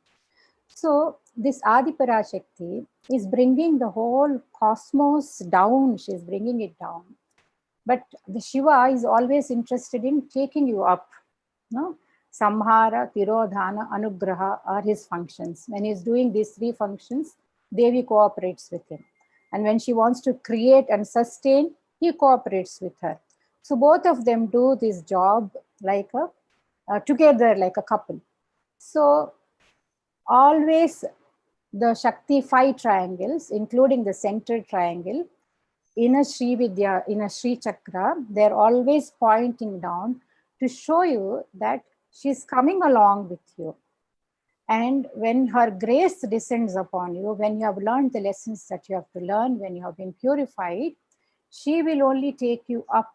So this Adiparashakti is bringing the whole cosmos down. She is bringing it down. But the Shiva is always interested in taking you up. No? Samhara, Tirodhana, Anugraha are his functions. When he is doing these 3 functions, Devi cooperates with him. And when she wants to create and sustain, he cooperates with her. So both of them do this job like together, like a couple. So always the Shakti 5 triangles, including the center triangle, in a Sri Vidya, in a Sri Chakra, they're always pointing down to show you that she's coming along with you. And when her grace descends upon you, when you have learned the lessons that you have to learn, when you have been purified, she will only take you up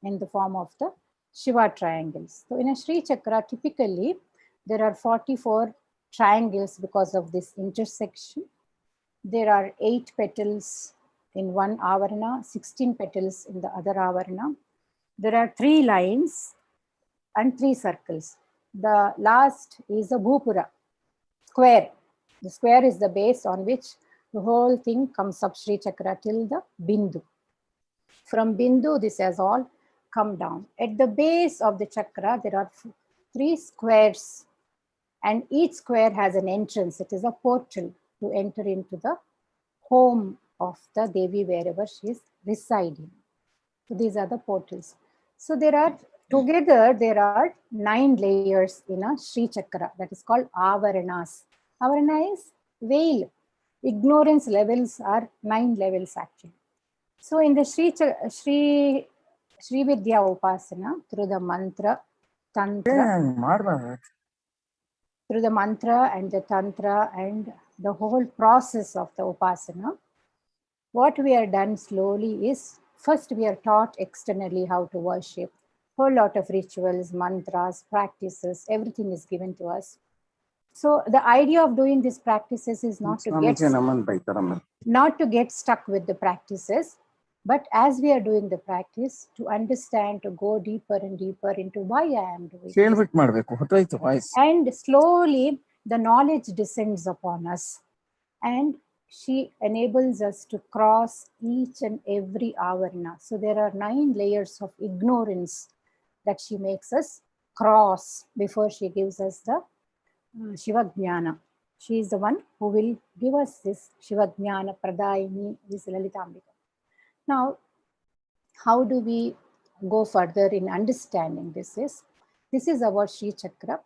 in the form of the Shiva triangles. So in a Sri Chakra, typically, there are 44 triangles because of this intersection. There are 8 petals in one avarana, 16 petals in the other avarana. There are 3 lines and 3 circles. The last is a Bhupura, square. The square is the base on which the whole thing comes up Sri Chakra till the Bindu. From Bindu, this has all come down. At the base of the chakra, there are 3 squares, and each square has an entrance. It is a portal to enter into the home of the Devi wherever she is residing. So these are the portals. So together there are 9 layers in a Sri Chakra, that is called Avaranas. Avarana is veil. Ignorance levels are 9 levels actually. So in the Sri Vidya Upasana, through the mantra, tantra, through the mantra and the tantra and the whole process of the Upasana, what we are done slowly is, first we are taught externally how to worship. Whole lot of rituals, mantras, practices, everything is given to us. So the idea of doing these practices is not to get stuck with the practices, but as we are doing the practice, to understand, to go deeper and deeper into why I am doing it. And slowly the knowledge descends upon us, and she enables us to cross each and every avarana. So there are 9 layers of ignorance that she makes us cross before she gives us the Shiva Jnana. She is the one who will give us this Shiva Jnana Pradayini, this Lalitambika. Now, how do we go further in understanding this is our Sri Chakra.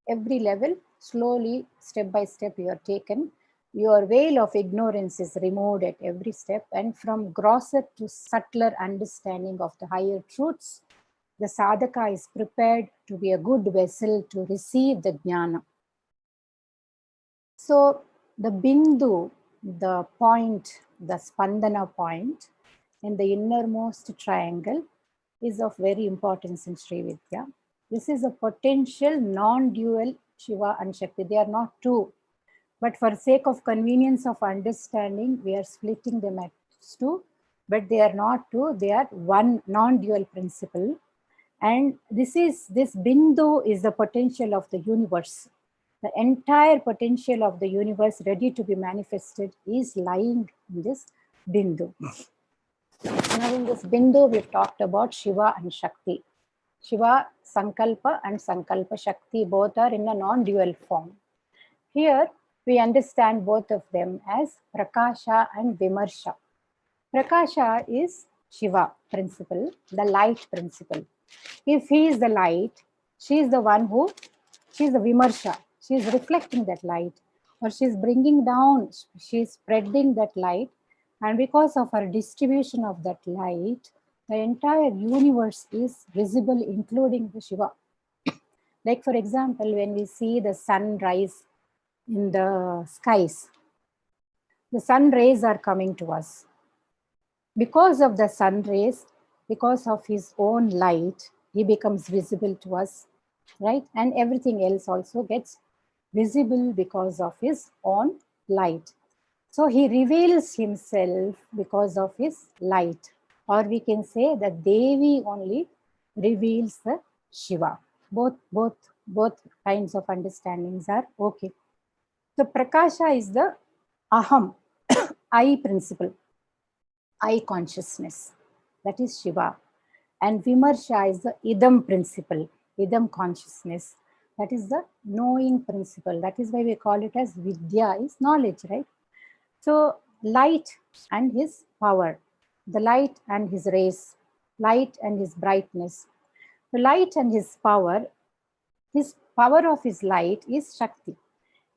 Every level, slowly, step by step, you are taken. Your veil of ignorance is removed at every step, and from grosser to subtler understanding of the higher truths, the sadhaka is prepared to be a good vessel to receive the jnana. So the bindu, the point, the spandana point in the innermost triangle is of very importance in Sri Vidya. This is a potential non-dual Shiva and Shakti. They are not 2. But for sake of convenience of understanding, we are splitting them as 2. But they are not 2. They are one non-dual principle. And this bindu is the potential of the universe. The entire potential of the universe ready to be manifested is lying in this bindu. Now in this bindu, we've talked about Shiva and Shakti. Shiva, Sankalpa and Sankalpa Shakti, both are in a non-dual form. Here, we understand both of them as Prakasha and Vimarsha. Prakasha is Shiva principle, the light principle. If he is the light, she is the one she is the Vimarsha. She is reflecting that light, or she is bringing down, she is spreading that light. And because of her distribution of that light, The entire universe is visible, including the Shiva. Like for example, when we see the sun rise in the skies, the sun rays are coming to us. Because of the sun rays, because of his own light, he becomes visible to us, right? And everything else also gets visible because of his own light. So he reveals himself because of his light. Or we can say that Devi only reveals the Shiva. Both kinds of understandings are okay. So Prakasha is the Aham, I principle, I consciousness. That is Shiva. And Vimarsha is the Idam principle, Idam consciousness. That is the knowing principle. That is why we call it as Vidya, is knowledge, right? So light and his power, the light and his rays, light and his brightness. The light and his power of his light is Shakti.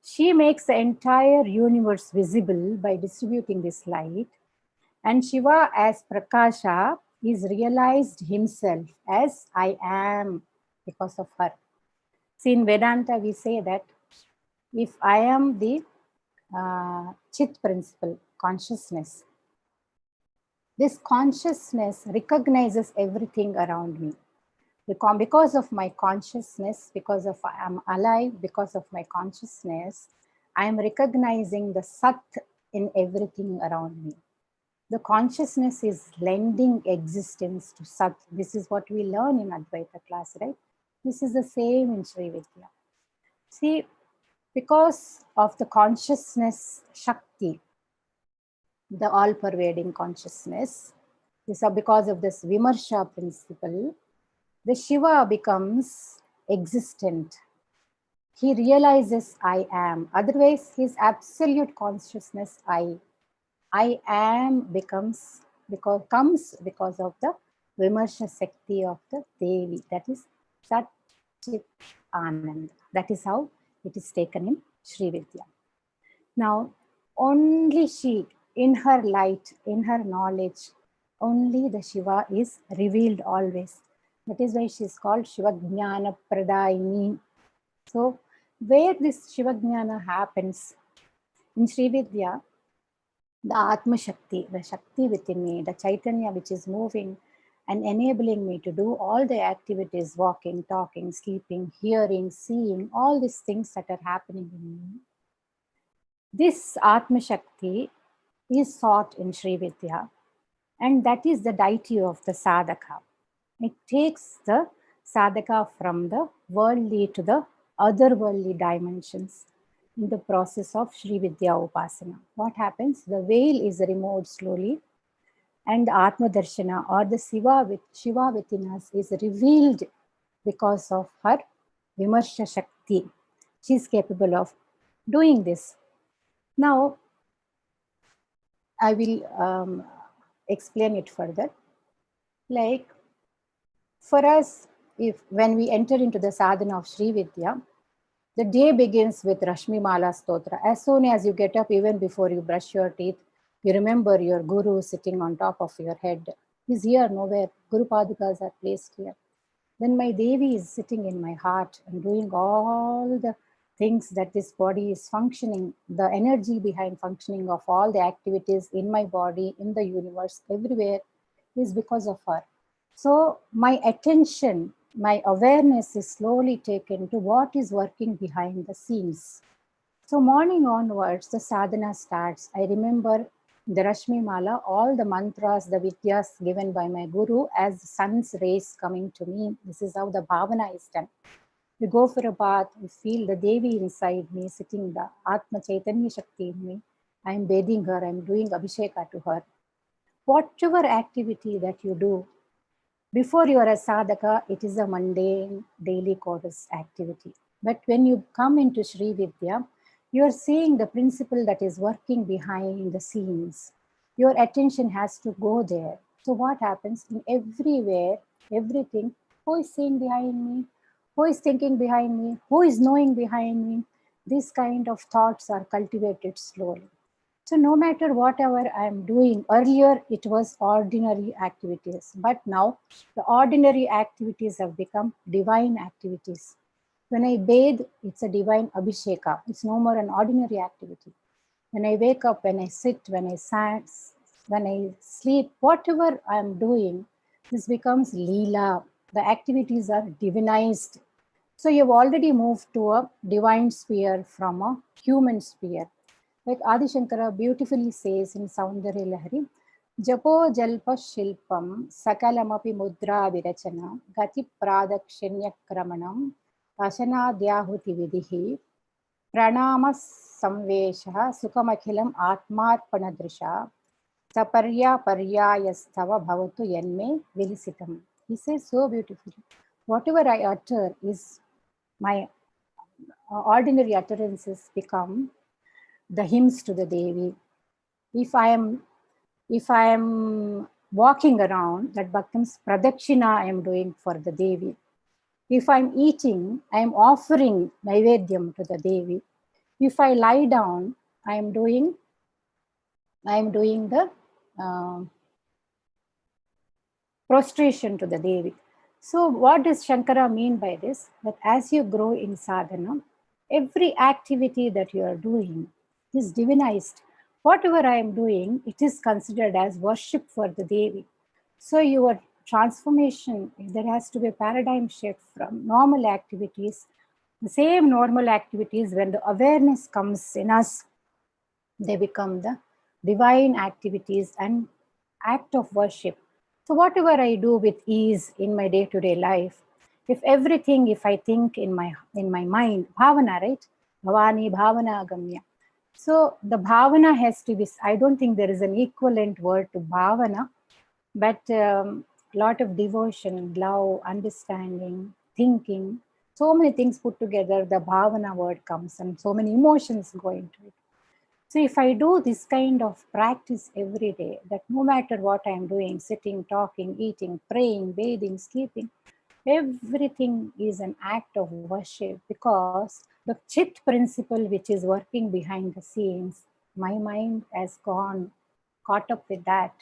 She makes the entire universe visible by distributing this light. And Shiva as Prakasha is realized himself as I am because of her. See, in Vedanta, we say that if I am the Chit principle, consciousness, this consciousness recognizes everything around me. Because of my consciousness, because of I am alive, because of my consciousness, I am recognizing the Sat in everything around me. The consciousness is lending existence to Sat. This is what we learn in Advaita class, right? This is the same in Sri Vidya. See, because of the consciousness Shakti, the all-pervading consciousness, because of this Vimarsha principle, the Shiva becomes existent. He realizes I am. Otherwise, his absolute consciousness I am comes because of the Vimarsha Shakti of the Devi. That is Sat Chit Anand. That is how it is taken in Sri Vidya. Now, only she, in her light, in her knowledge, only the Shiva is revealed always. That is why she is called Shiva Jnana Pradayini. So, where this Shiva Jnana happens, in Sri Vidya, the Atma Shakti, the Shakti within me, the Chaitanya which is moving and enabling me to do all the activities, walking, talking, sleeping, hearing, seeing, all these things that are happening in me. This Atma Shakti is sought in Sri Vidya, and that is the deity of the sadhaka. It takes the sadhaka from the worldly to the otherworldly dimensions in the process of Sri Vidya Upasana. What happens? The veil is removed slowly, and the Atma Darshana, or the Shiva within us, is revealed because of her Vimarsha Shakti. She is capable of doing this. Now, I will explain it further. Like, for us, when we enter into the sadhana of Sri Vidya, the day begins with Rashmi Mala Stotra. As soon as you get up, even before you brush your teeth, you remember your Guru sitting on top of your head. He's here nowhere. Guru Padukas are placed here. Then my Devi is sitting in my heart and doing all the things that this body is functioning, the energy behind functioning of all the activities in my body, in the universe, everywhere is because of her. So my attention, my awareness is slowly taken to what is working behind the scenes. So morning onwards, the sadhana starts. I remember the Rashmi Mala, all the mantras, the vidyas given by my Guru as sun's rays coming to me. This is how the bhavana is done. We go for a bath, we feel the Devi inside me, sitting the Atma Chaitanya Shakti in me. I am bathing her, I am doing Abhisheka to her. Whatever activity that you do, before you are a sadhaka, it is a mundane daily course activity. But when you come into Sri Vidya, you are seeing the principle that is working behind the scenes. Your attention has to go there. So what happens in everywhere, everything, who is seeing behind me? Who is thinking behind me? Who is knowing behind me? These kind of thoughts are cultivated slowly. So no matter whatever I'm doing, earlier it was ordinary activities, but now the ordinary activities have become divine activities. When I bathe, it's a divine abhisheka. It's no more an ordinary activity. When I wake up, when I sit, when when I sleep, whatever I'm doing, this becomes Leela. The activities are divinized. So you've already moved to a divine sphere from a human sphere. Like Adi Shankara beautifully says in Saundarya Lahari, Japo Jalpa Shilpam Sakalamapi Mudra Virachana Gati Pradakshinya Kramanam Asana Dyahuti Vidihi Pranama Samvesha Sukamakhilam Atmarpanadrisha Saparya Paryayastava Bhavatu Yanme Vilisitam. He says so beautifully. Whatever I utter is my ordinary utterances become the hymns to the Devi. If I am walking around, that becomes pradakshina I am doing for the Devi. If I'm eating, I am offering naivedyam to the Devi. If I lie down, I am doing the prostration to the Devi. So what does Shankara mean by this? That as you grow in sadhana, every activity that you are doing is divinized. Whatever I am doing, it is considered as worship for the Devi. So your transformation, there has to be a paradigm shift from normal activities. The same normal activities, when the awareness comes in us, they become the divine activities and act of worship. So whatever I do with ease in my day-to-day life, if I think in my mind, bhavana, right? Bhavani bhavana gamya. So the bhavana has to be, I don't think there is an equivalent word to bhavana, but lot of devotion, love, understanding, thinking, so many things put together, the bhavana word comes and so many emotions go into it. So if I do this kind of practice every day, that no matter what I'm doing, sitting, talking, eating, praying, bathing, sleeping, everything is an act of worship, because the chit principle which is working behind the scenes, my mind has caught up with that.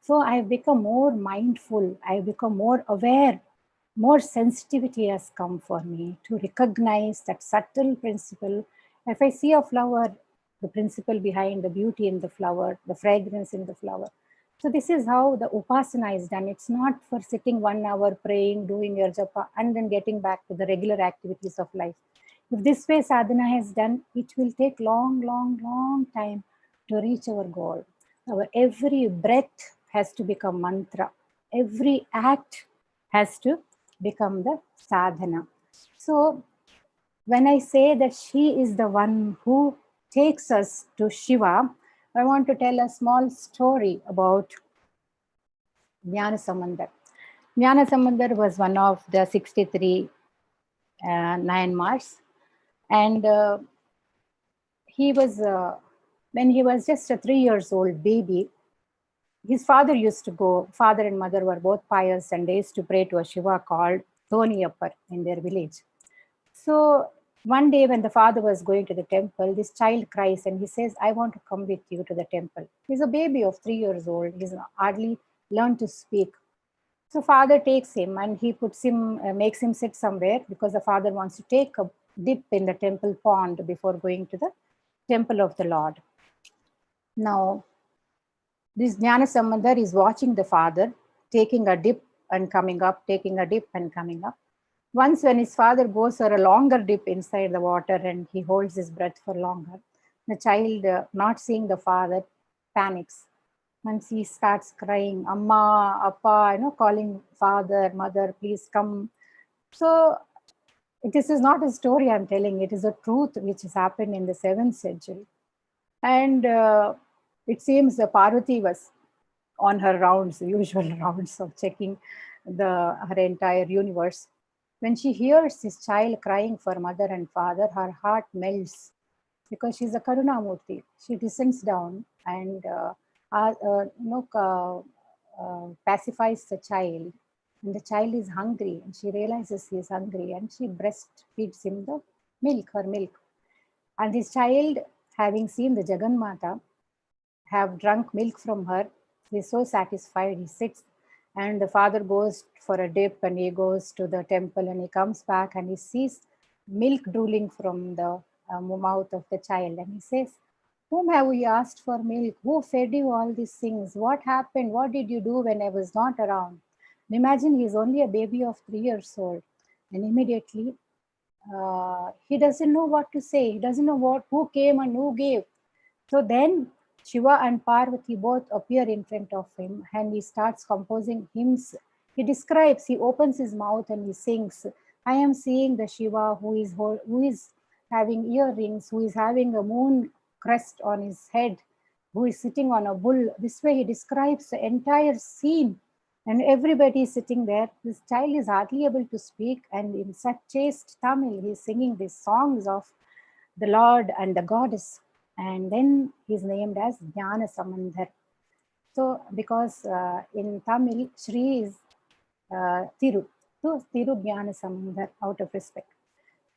So I've become more mindful, I've become more aware, more sensitivity has come for me to recognize that subtle principle. If I see a flower, the principle behind the beauty in the flower, the fragrance in the flower. So this is how the upasana is done. It's not for sitting 1 hour praying, doing your japa, and then getting back to the regular activities of life. If this way sadhana has done, it will take long time to reach our goal. Our every breath has to become mantra. Every act has to become the sadhana. So when I say that she is the one who takes us to Shiva, I want to tell a small story about Jnana Samandar. Jnana Samandar was one of the 63 Nayanmars, and he was, when he was just a 3 years old baby, his father used to go, father and mother were both pious, and they used to pray to a Shiva called Thoniyappar in their village. So one day when the father was going to the temple, this child cries and he says, I want to come with you to the temple. He's a baby of 3 years old. He's hardly learned to speak. So father takes him and he puts him, makes him sit somewhere, because the father wants to take a dip in the temple pond before going to the temple of the Lord. Now, this Jnana Sambandar is watching the father taking a dip and coming up, taking a dip and coming up. Once when his father goes for a longer dip inside the water and he holds his breath for longer, the child, not seeing the father, panics. And he starts crying, Amma, Appa, calling father, mother, please come. So this is not a story I'm telling, it is a truth which has happened in the 7th century. And it seems the Parvati was on her rounds, the usual rounds of checking her entire universe. When she hears this child crying for mother and father, her heart melts, because she's a Karunamurti. She descends down and pacifies the child. And the child is hungry, and she realizes he is hungry, and she breastfeeds him the milk, her milk. And this child, having seen the Jagannatha, have drunk milk from her. He's so satisfied. He sits, and the father goes for a dip, and he goes to the temple, and he comes back and he sees milk drooling from the mouth of the child, and he says, "Whom have we asked for milk? Who fed you all these things? What happened? What did you do when I was not around?" And imagine he's only a baby of 3 years old, and immediately he doesn't know what to say. He doesn't know who came and who gave. So then Shiva and Parvati both appear in front of him, and he starts composing hymns. He describes, he opens his mouth and he sings, "I am seeing the Shiva who is having earrings, who is having a moon crest on his head, who is sitting on a bull." This way he describes the entire scene, and everybody is sitting there. This child is hardly able to speak, and in such chaste Tamil, he is singing these songs of the Lord and the goddess. And then he's named as Jnana Samandhar. So because in Tamil, Shri is Thiru. So Thiru Jnana Samandhar, out of respect.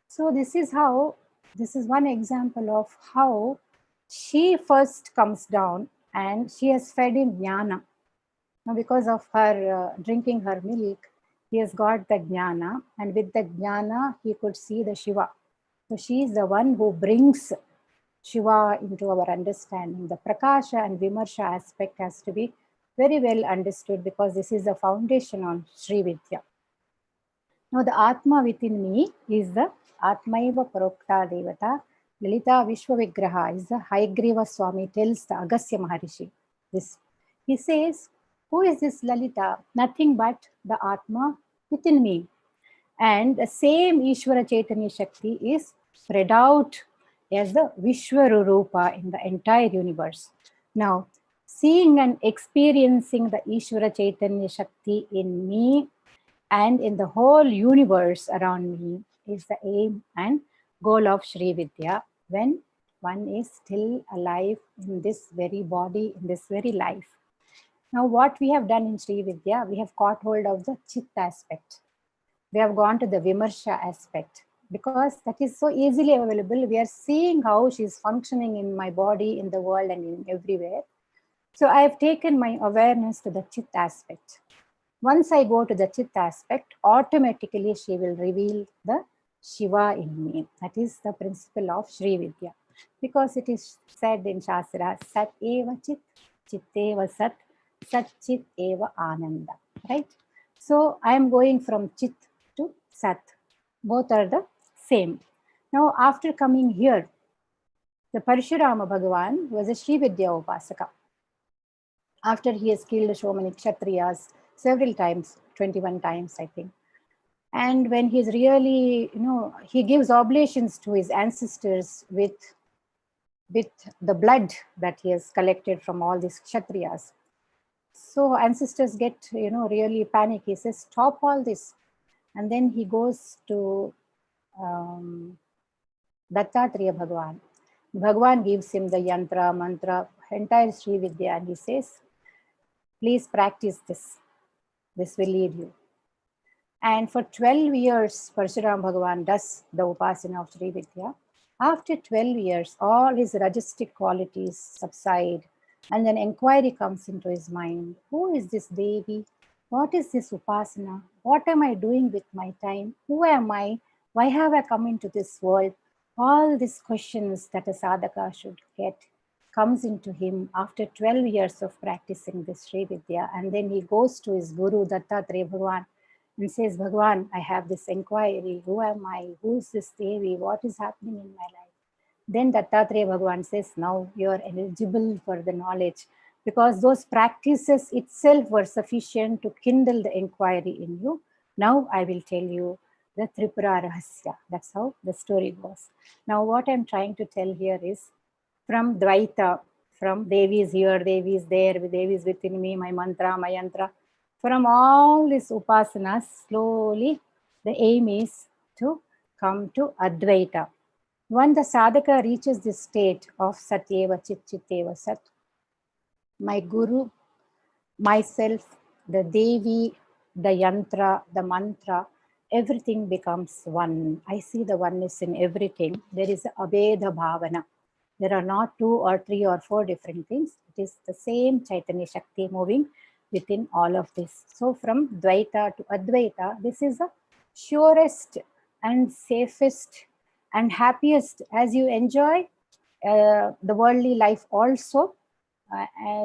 So this is one example of how she first comes down and she has fed him Jnana. Now because of her drinking her milk, he has got the Jnana, and with the Jnana, he could see the Shiva. So she is the one who brings Shiva into our understanding. The Prakasha and Vimarsha aspect has to be very well understood, because this is the foundation on Sri Vidya. Now the Atma within me is the Atmaiva Parokta Devata. Lalita Vishwavigraha is the Haigriva Swami tells the Agastya Maharishi this. He says, "Who is this Lalita? Nothing but the Atma within me." And the same Ishvara Chaitanya Shakti is spread out as the Vishwarupa in the entire universe. Now, seeing and experiencing the Ishvara Chaitanya Shakti in me and in the whole universe around me is the aim and goal of Sri Vidya when one is still alive in this very body, in this very life. Now, what we have done in Sri Vidya, we have caught hold of the Chit aspect. We have gone to the Vimarsha aspect, because that is so easily available. We are seeing how she is functioning in my body, in the world, and in everywhere. So I have taken my awareness to the Chit aspect. Once I go to the Chit aspect, automatically she will reveal the Shiva in me. That is the principle of Sri Vidya. Because it is said in Shastra, Sat eva Chit, Chit eva Sat, Sat Chit eva Ananda. Right? So I am going from Chit to Sat. Both are the same. Now, after coming here, the Parashurama Bhagavan was a Sri Vidya Upasaka. After he has killed so many Kshatriyas several times, 21 times, I think. And when he's really, he gives oblations to his ancestors with the blood that he has collected from all these Kshatriyas. So ancestors get, really panic. He says, "Stop all this." And then he goes to Dattatreya Bhagavan. Bhagavan gives him the yantra, mantra, entire Sri Vidya, and he says, "Please practice this. This will lead you." And for 12 years, Parshuram Bhagavan does the Upasana of Sri Vidya. After 12 years, all his rajasic qualities subside, and then inquiry comes into his mind. Who is this Devi? What is this Upasana? What am I doing with my time? Who am I? Why have I come into this world? All these questions that a sadhaka should get comes into him after 12 years of practicing this Sri Vidya. And then he goes to his Guru, Dattatreya Bhagavan, and says, "Bhagavan, I have this inquiry. Who am I? Who is this Devi? What is happening in my life?" Then Dattatreya Bhagavan says, "Now you are eligible for the knowledge, because those practices itself were sufficient to kindle the inquiry in you. Now I will tell you the Tripura Rahasya." That's how the story goes. Now what I'm trying to tell here is, from Dvaita, from Devi is here, Devi is there, Devi is within me, my mantra, my yantra. From all these upasanas, slowly the aim is to come to Advaita. When the sadhaka reaches this state of Satyeva Chit Chiteva Sat, my Guru, myself, the Devi, the yantra, the mantra, everything becomes one. I see the oneness in everything. There is a Abheda Bhavana. There are not 2 or 3 or 4 different things. It is the same Chaitanya Shakti moving within all of this. So from Dvaita to Advaita, this is the surest and safest and happiest as you enjoy the worldly life also.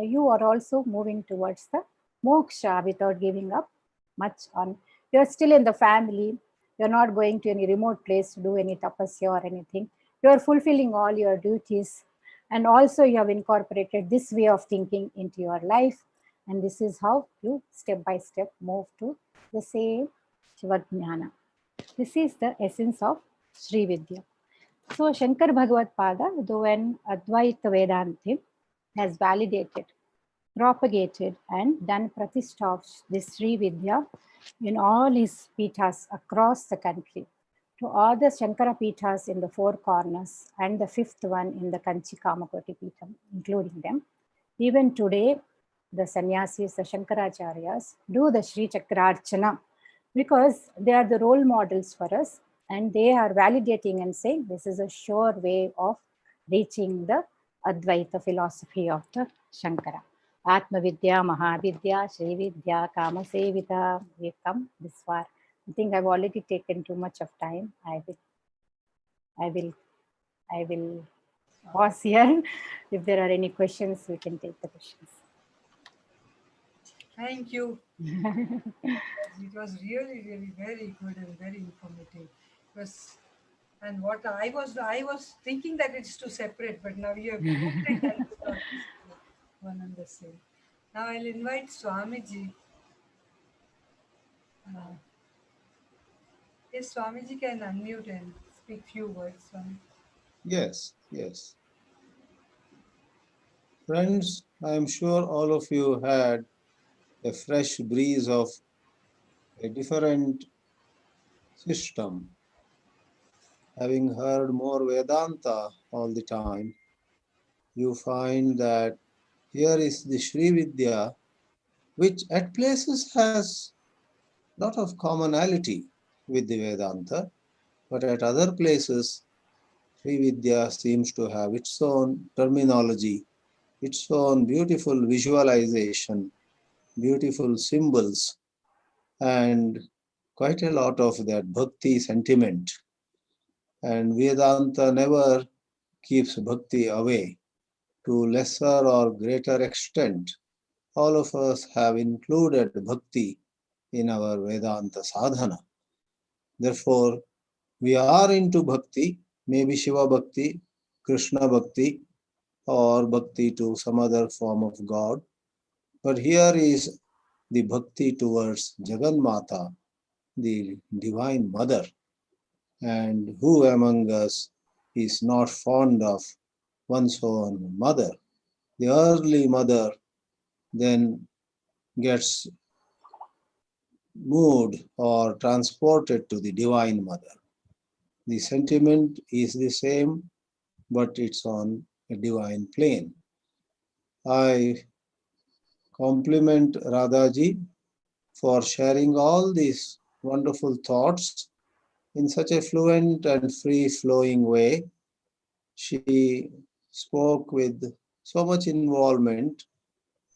You are also moving towards the moksha without giving up much on. You're still in the family. You're not going to any remote place to do any tapasya or anything. You're fulfilling all your duties. And also you have incorporated this way of thinking into your life. And this is how you step by step move to the same Shivajnana. This is the essence of Sri Vidya. So Shankar Bhagavad Pada, though an Advaita Vedanti, has validated, propagated and done pratishtha of this Sri Vidya in all his pithas across the country, to all the Shankara pithas in the 4 corners and the 5th one in the Kanchi Kamakoti Pitham, including them. Even today, the sannyasis, the Shankaracharyas, do the Sri Chakrarchana because they are the role models for us and they are validating and saying this is a sure way of reaching the Advaita philosophy of the Shankara. Atma Vidya, Mahavidya, Sri Vidya, Kama Sevita. We come this far. I think I've already taken too much of time. I will pause here. If there are any questions, we can take the questions. Thank you. It was really, really very good and very informative. It was, and what I was thinking that it's to separate, but now you have grouped it and it's not one and the same. Now I'll invite Swamiji. Yes, Swamiji can unmute and speak few words. Swami. Yes, yes. Friends, I am sure all of you had a fresh breeze of a different system. Having heard more Vedanta all the time, you find that here is the Sri Vidya, which at places has a lot of commonality with the Vedanta, but at other places, Sri Vidya seems to have its own terminology, its own beautiful visualization, beautiful symbols, and quite a lot of that bhakti sentiment. And Vedanta never keeps bhakti away to lesser or greater extent. All of us have included bhakti in our Vedanta sadhana. Therefore, we are into bhakti, maybe Shiva bhakti, Krishna bhakti, or bhakti to some other form of God. But here is the bhakti towards Jagannatha, the Divine Mother. And who among us is not fond of one's own mother? The early mother then gets moved or transported to the Divine Mother. The sentiment is the same, but it's on a divine plane. I compliment Radhaji for sharing all these wonderful thoughts in such a fluent and free-flowing way. She spoke with so much involvement.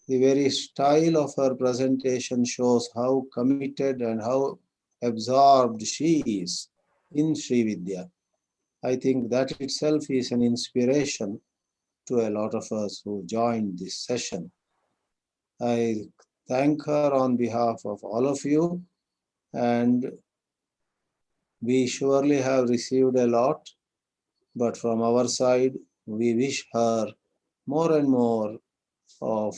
The very style of her presentation shows how committed and how absorbed she is in Sri Vidya. I think that itself is an inspiration to a lot of us who joined this session. I thank her on behalf of all of you, and we surely have received a lot, but from our side, we wish her more and more of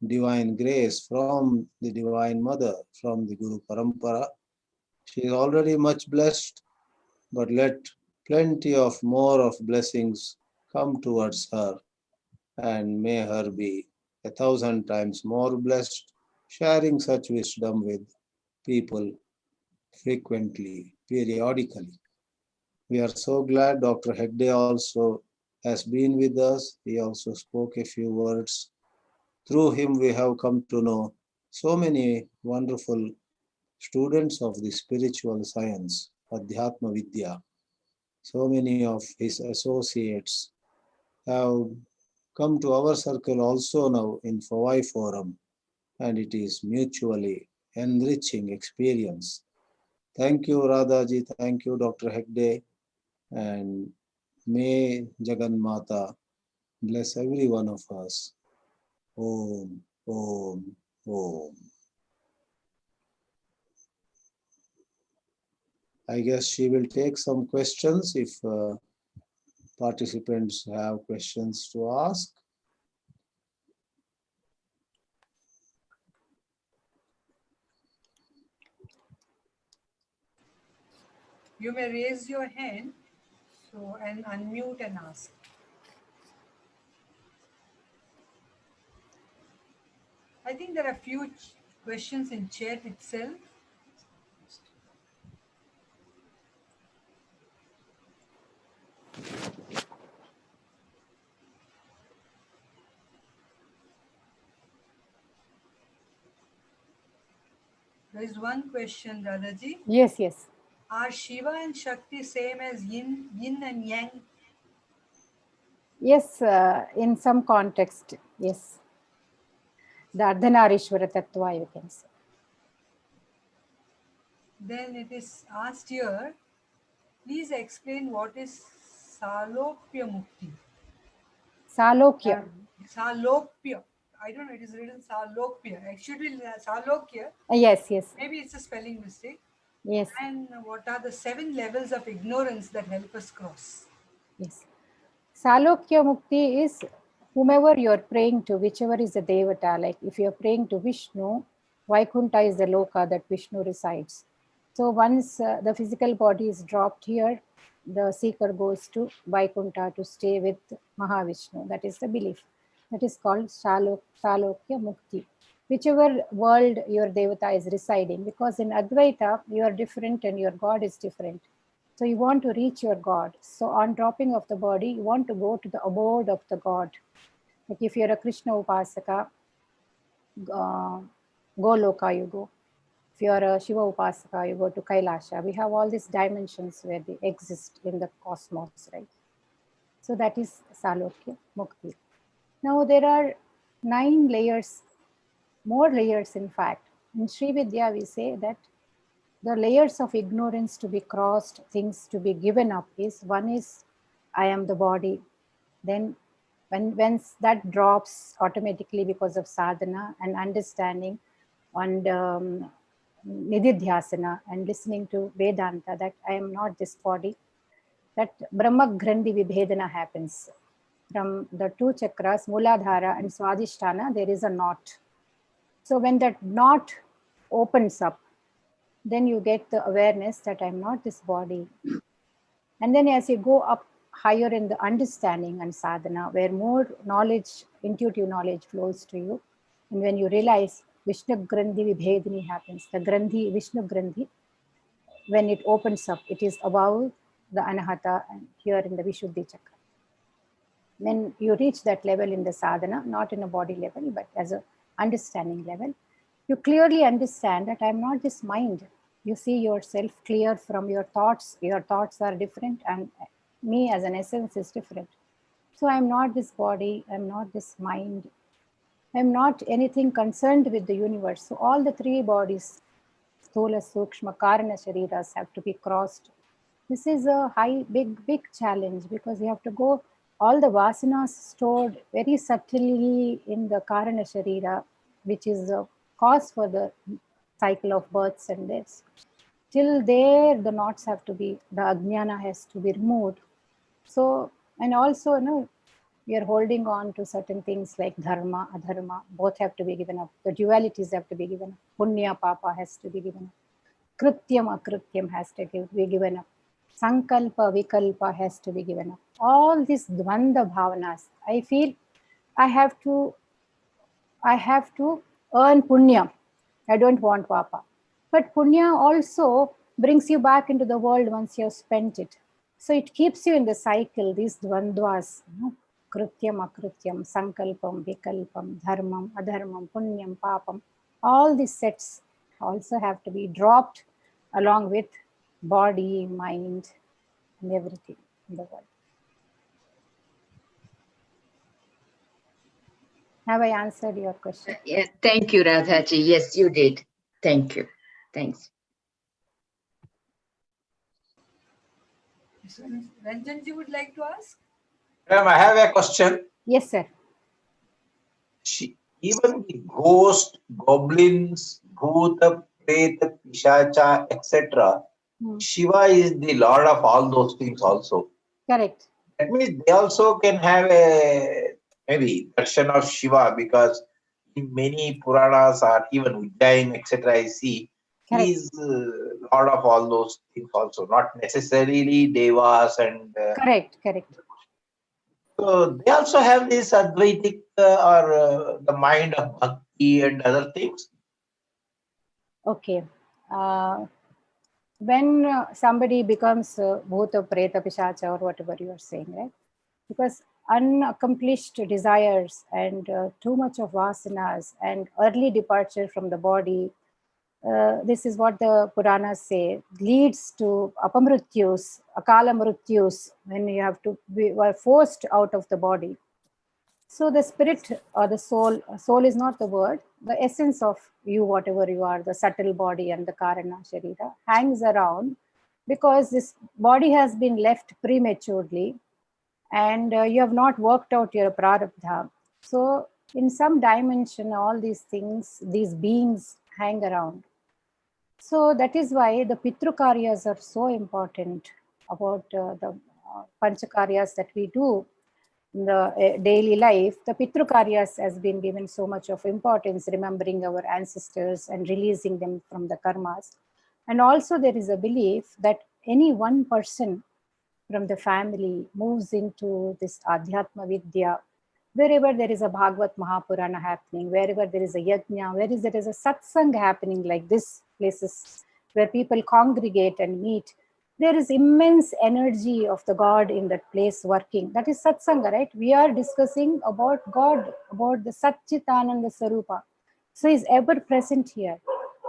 divine grace from the Divine Mother, from the Guru Parampara. She is already much blessed, but let plenty of more of blessings come towards her, and may her be 1,000 times more blessed, sharing such wisdom with people frequently, periodically. We are so glad Dr. Hegde also has been with us. He also spoke a few words. Through him, we have come to know so many wonderful students of the spiritual science, Adhyatma Vidya. So many of his associates have come to our circle also now in Powai Forum, and it is mutually enriching experience. Thank you, Radhaji. Thank you, Dr. Hegde. And may Jagan Mata bless every one of us. Om, Om, Om. I guess she will take some questions if participants have questions to ask. You may raise your hand and unmute and ask. I think there are few questions in chat itself. There is one question, Radhaji. Yes, yes. Are Shiva and Shakti same as yin and yang? Yes, in some context, yes. The Ardhanarishwara Tattva, you can say. Then it is asked here, please explain what is Salokya Mukti. Salokya. Salokya. I don't know, it is written Salokya. Actually, Salokya. Yes, yes. Maybe it's a spelling mistake. Yes. And what are the 7 levels of ignorance that help us cross? Yes. Salokya Mukti is whomever you are praying to, whichever is the Devata. Like if you are praying to Vishnu, Vaikunta is the Loka that Vishnu resides. So once the physical body is dropped here, the seeker goes to Vaikunta to stay with Mahavishnu. That is the belief. That is called Salokya Mukti. Whichever world your Devata is residing, because in Advaita, you are different and your God is different. So you want to reach your God. So on dropping of the body, you want to go to the abode of the God. Like if you're a Krishna Upasaka, Goloka you go. If you're a Shiva Upasaka, you go to Kailasha. We have all these dimensions where they exist in the cosmos, right? So that is Salokya Mukti. Now there are 9 layers, more layers in fact. In Sri Vidya we say that the layers of ignorance to be crossed, things to be given up is, one is I am the body. Then when that drops automatically because of sadhana and understanding and nididhyasana and listening to Vedanta that I am not this body, that Brahma Grandhi Vibhedana happens. From the 2 chakras, Muladhara and Swadhisthana, there is a knot. So when that knot opens up, then you get the awareness that I'm not this body. And then as you go up higher in the understanding and sadhana, where more knowledge, intuitive knowledge flows to you, and when you realize Vishnu Grandhi Vibhedini happens, the Grandhi, Vishnu Grandhi, when it opens up, it is above the Anahata and here in the Vishuddhi Chakra. When you reach that level in the sadhana, not in a body level, but as a understanding level, you clearly understand that I'm not this mind. You see yourself clear from your thoughts. Your thoughts are different and me as an essence is different. So I'm not this body, I'm not this mind. I'm not anything concerned with the universe. So all the 3 bodies, Sthola, Sukshma, Karana Shariras have to be crossed. This is a big challenge because you have to go, all the vasanas stored very subtly in the Karana Sharira, which is the cause for the cycle of births and deaths. Till there, the knots have to be, the ajnana has to be removed. So, and also, we are holding on to certain things like dharma, adharma, both have to be given up. The dualities have to be given up. Punya, papa has to be given up. Krityam, akrityam has to be given up. Sankalpa, vikalpa has to be given up. All these dvanda bhavanas, I feel I have to earn punya. I don't want papa. But punya also brings you back into the world once you have spent it. So it keeps you in the cycle, these dvandvas, krityam, akrityam, sankalpam, vikalpam, dharmam, adharmam, punyam, papam. All these sets also have to be dropped along with body, mind, and everything in the world. Have I answered your question? Yes, thank you, Radhaji. Yes, you did. Thank you. Thanks. Ranjanji would like to ask? Ma'am, I have a question. Yes, sir. Even the ghost, goblins, bhuta, preta, pishacha, etc., Shiva is the lord of all those things also. Correct. That means they also can have a maybe darshan of Shiva, because in many Puranas or even Ujjain, etc., I see he is lord of all those things also, not necessarily devas and. Correct. So they also have this Advaitic or the mind of bhakti and other things. Okay. When somebody becomes bhuta, preta, pishacha, or whatever you are saying, right? Because unaccomplished desires and too much of vasanas and early departure from the body, this is what the Puranas say, leads to apamrutyus, akala mrutyus, when you have to be were forced out of the body. So the spirit or the soul is not the word, the essence of you, whatever you are, the subtle body and the karana sharira, hangs around because this body has been left prematurely and you have not worked out your prarabdha. So in some dimension, all these things, these beings hang around. So that is why the Pitrukaryas are so important about the Panchakaryas that we do in the daily life. The Pitrukaryas has been given so much of importance, remembering our ancestors and releasing them from the karmas. And also there is a belief that any one person from the family moves into this Adhyatma Vidya, wherever there is a Bhagavad Mahapurana happening, wherever there is a Yajna, wherever there is a Satsang happening like this, places where people congregate and meet, there is immense energy of the God in that place working. That is Satsanga, right? We are discussing about God, about the Satchitananda Sarupa. So he's ever present here.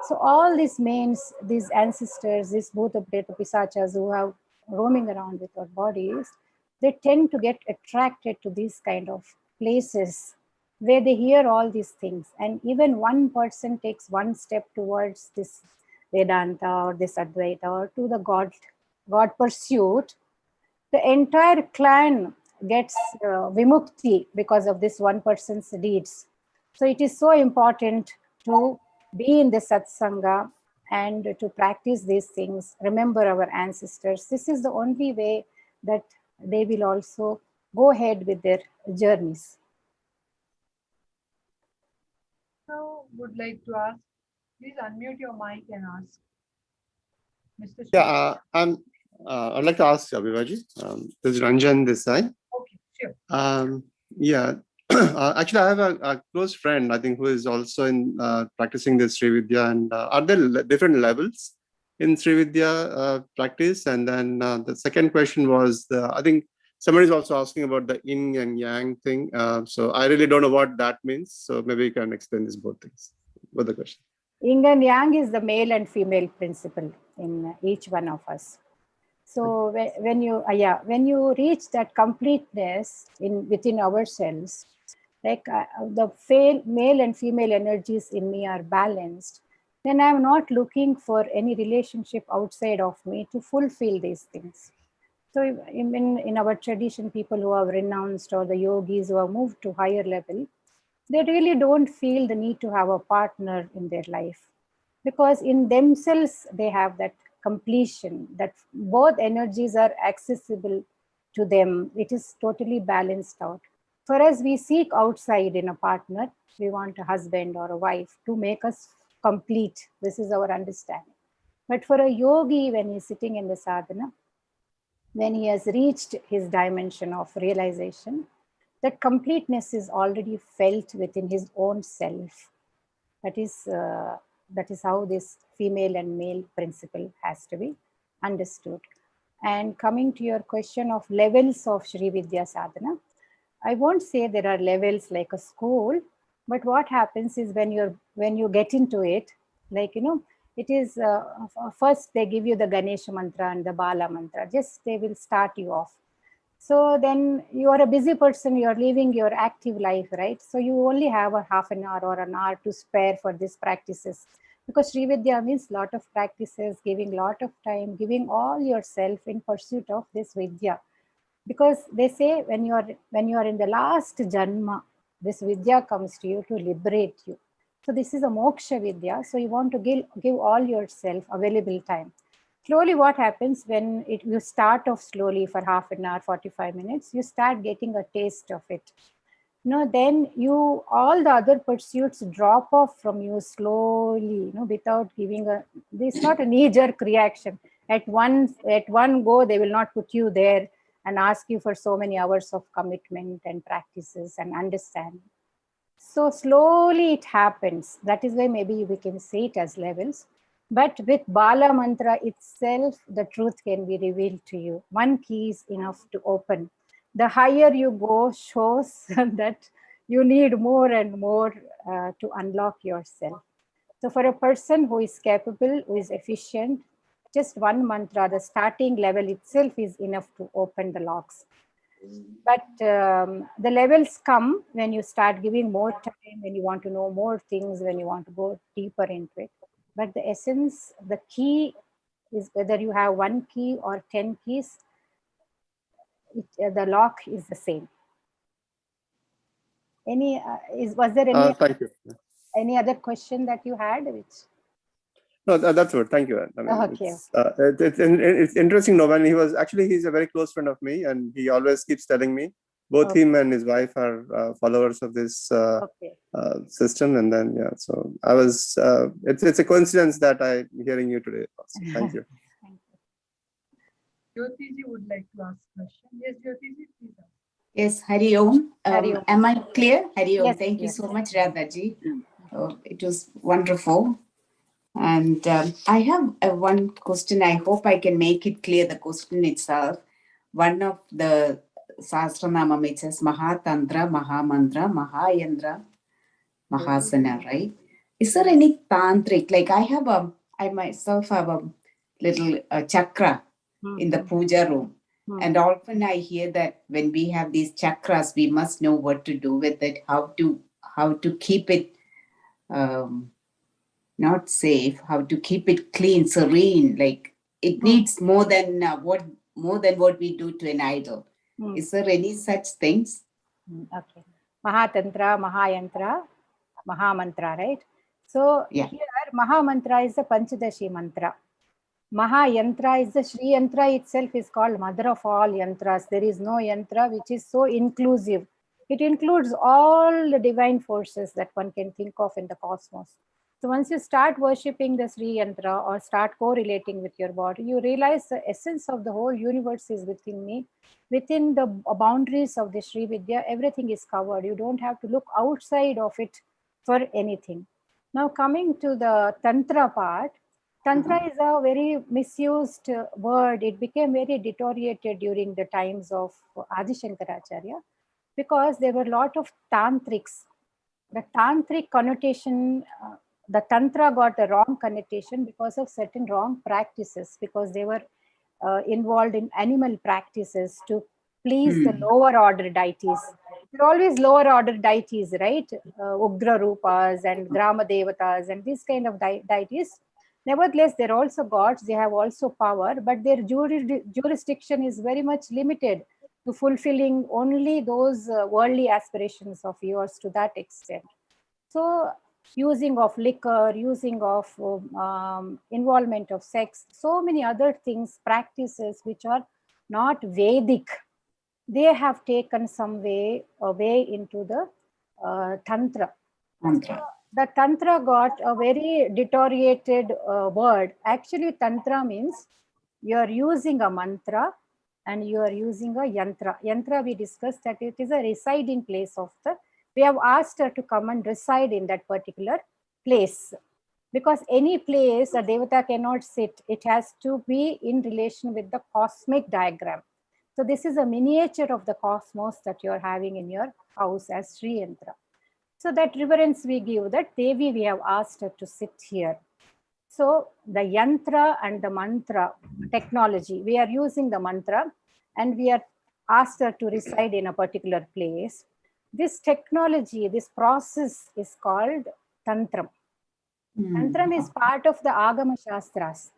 So all these means, these ancestors, these Bhuta, Preta, Pisachas who have roaming around with our bodies, they tend to get attracted to these kind of places where they hear all these things. And even one person takes one step towards this Vedanta or this Advaita or to the God pursuit, the entire clan gets vimukti because of this one person's deeds. So it is so important to be in the satsanga and to practice these things, remember our ancestors. This is the only way that they will also go ahead with their journeys. Now would like to ask, please unmute your mic and ask. Mr. Yeah, I'd like to ask Vivaji. This is Ranjan this side. Okay, sure. Yeah, actually, I have a close friend, I think, who is also in practicing this Sri Vidya. And are there different levels in Sri Vidya practice? And then the second question was, I think somebody is also asking about the yin and yang thing. So I really don't know what that means. So maybe you can explain these both things. Both the question. Yin and yang is the male and female principle in each one of us. So when you reach that completeness within ourselves, like the male and female energies in me are balanced, then I'm not looking for any relationship outside of me to fulfill these things. So in our tradition, people who have renounced or the yogis who have moved to higher level, they really don't feel the need to have a partner in their life, because in themselves they have that completion, that both energies are accessible to them. It is totally balanced out. For us, we seek outside in a partner. We want a husband or a wife to make us complete. This is our understanding. But for a yogi, when he's sitting in the sadhana, when he has reached his dimension of realization, that completeness is already felt within his own self. That is how this female and male principle has to be understood. And coming to your question of levels of Sri Vidya sadhana, I won't say there are levels like a school, but what happens is when you get into it, like, it is first they give you the Ganesha mantra and the Bala mantra. Just they will start you off. So then you are a busy person, you are living your active life, right? So you only have a half an hour or an hour to spare for these practices. Because Sri Vidya means lot of practices, giving lot of time, giving all yourself in pursuit of this Vidya. Because they say when you are in the last janma, this Vidya comes to you to liberate you. So this is a moksha Vidya. So you want to give all yourself available time. Slowly what happens when you start off slowly for half an hour, 45 minutes, you start getting a taste of it. Then all the other pursuits drop off from you slowly, without giving this is not a knee-jerk reaction. At one go, they will not put you there and ask you for so many hours of commitment and practices and understanding. So slowly it happens. That is why maybe we can say it as levels. But with Bala Mantra itself, the truth can be revealed to you. One key is enough to open. The higher you go shows that you need more and more to unlock yourself. So for a person who is capable, who is efficient, just one mantra, the starting level itself is enough to open the locks. But the levels come when you start giving more time, when you want to know more things, when you want to go deeper into it. But the essence, the key is whether you have one key or 10 keys, the lock is the same. Was there Thank you. any other question that you had? No, that's good. Thank you. I mean, Okay. it's interesting. No, when he's a very close friend of me, and he always keeps telling me. Both him and his wife are followers of this system, and then so I was. It's a coincidence that I'm hearing you today. Also. Thank you. Thank you. Jyotiji would like to ask a question. Yes, Jyotiji, please ask. Yes, Hari Om. Hari Om. Am I clear? Hari Om. Yes, Thank you yes. so much, Radhaji. It was wonderful. And I have one question. I hope I can make it clear, the question itself. One of the Sahasranamam, it says Mahatantra, Mahamantra, Mahayandra, Mahasana, right? Is there any tantric? Like I myself have a little chakra in the puja room. And often I hear that when we have these chakras, we must know what to do with it, how to keep it not safe, how to keep it clean, serene. Like it needs more than what we do to an idol. Is there any such things? Okay. Mahatantra, Mahayantra, Mahamantra, right? So here Mahamantra is the Panchadashi mantra. Mahayantra is the Sri Yantra itself is called mother of all yantras. There is no yantra which is so inclusive. It includes all the divine forces that one can think of in the cosmos. So once you start worshipping the Sri Yantra or start correlating with your body, you realize the essence of the whole universe is within me. Within the boundaries of the Sri Vidya, everything is covered. You don't have to look outside of it for anything. Now coming to the Tantra part, Tantra is a very misused word. It became very deteriorated during the times of Adi Shankaracharya because there were a lot of tantrics. The tantric connotation, the Tantra got a wrong connotation because of certain wrong practices, because they were involved in animal practices to please the lower order deities. There are always lower order deities, right? Ugra Rupas and Grama Devatas and these kind of deities. Nevertheless, they're also gods, they have also power, but their jurisdiction is very much limited to fulfilling only those worldly aspirations of yours to that extent. So using of liquor, using of involvement of sex, so many other things, practices which are not Vedic, they have taken some way away into the Tantra. The Tantra got a very deteriorated word. Actually, Tantra means you are using a mantra and you are using a yantra. Yantra, we discussed that it is a residing place of we have asked her to come and reside in that particular place. Because any place a Devata cannot sit, it has to be in relation with the cosmic diagram. So this is a miniature of the cosmos that you are having in your house as Sri Yantra. So that reverence we give, that Devi we have asked her to sit here. So the yantra and the mantra technology, we are using the mantra and we are asked her to reside in a particular place. This technology, this process is called Tantram. Tantram is part of the Agama Shastras.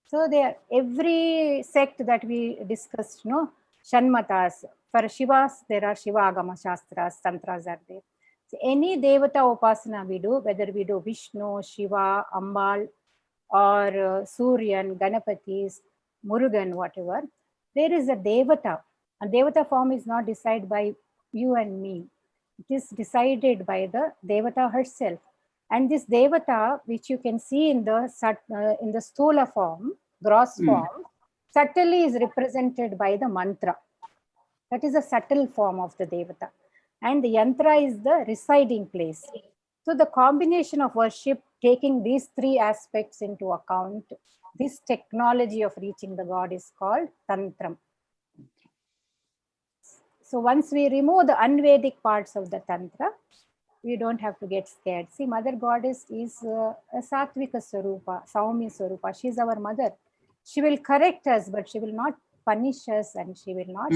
So there, every sect that we discussed, Shanmatas, for Shivas, there are Shiva Agama Shastras, Tantras are there. So any Devata Upasana we do, whether we do Vishnu, Shiva, Ambal, or Suryan, Ganapatis, Murugan, whatever, there is a Devata. A Devata form is not decided by you and me. It is decided by the Devata herself. And this Devata, which you can see in the Stula form, gross form, subtly is represented by the mantra. That is a subtle form of the Devata. And the Yantra is the residing place. So the combination of worship, taking these three aspects into account, this technology of reaching the God is called Tantram. So once we remove the unvedic parts of the Tantra, we don't have to get scared. See, Mother Goddess is a Sattvika Swarupa, Saumi Swarupa. She is our mother. She will correct us, but she will not punish us, and she will not.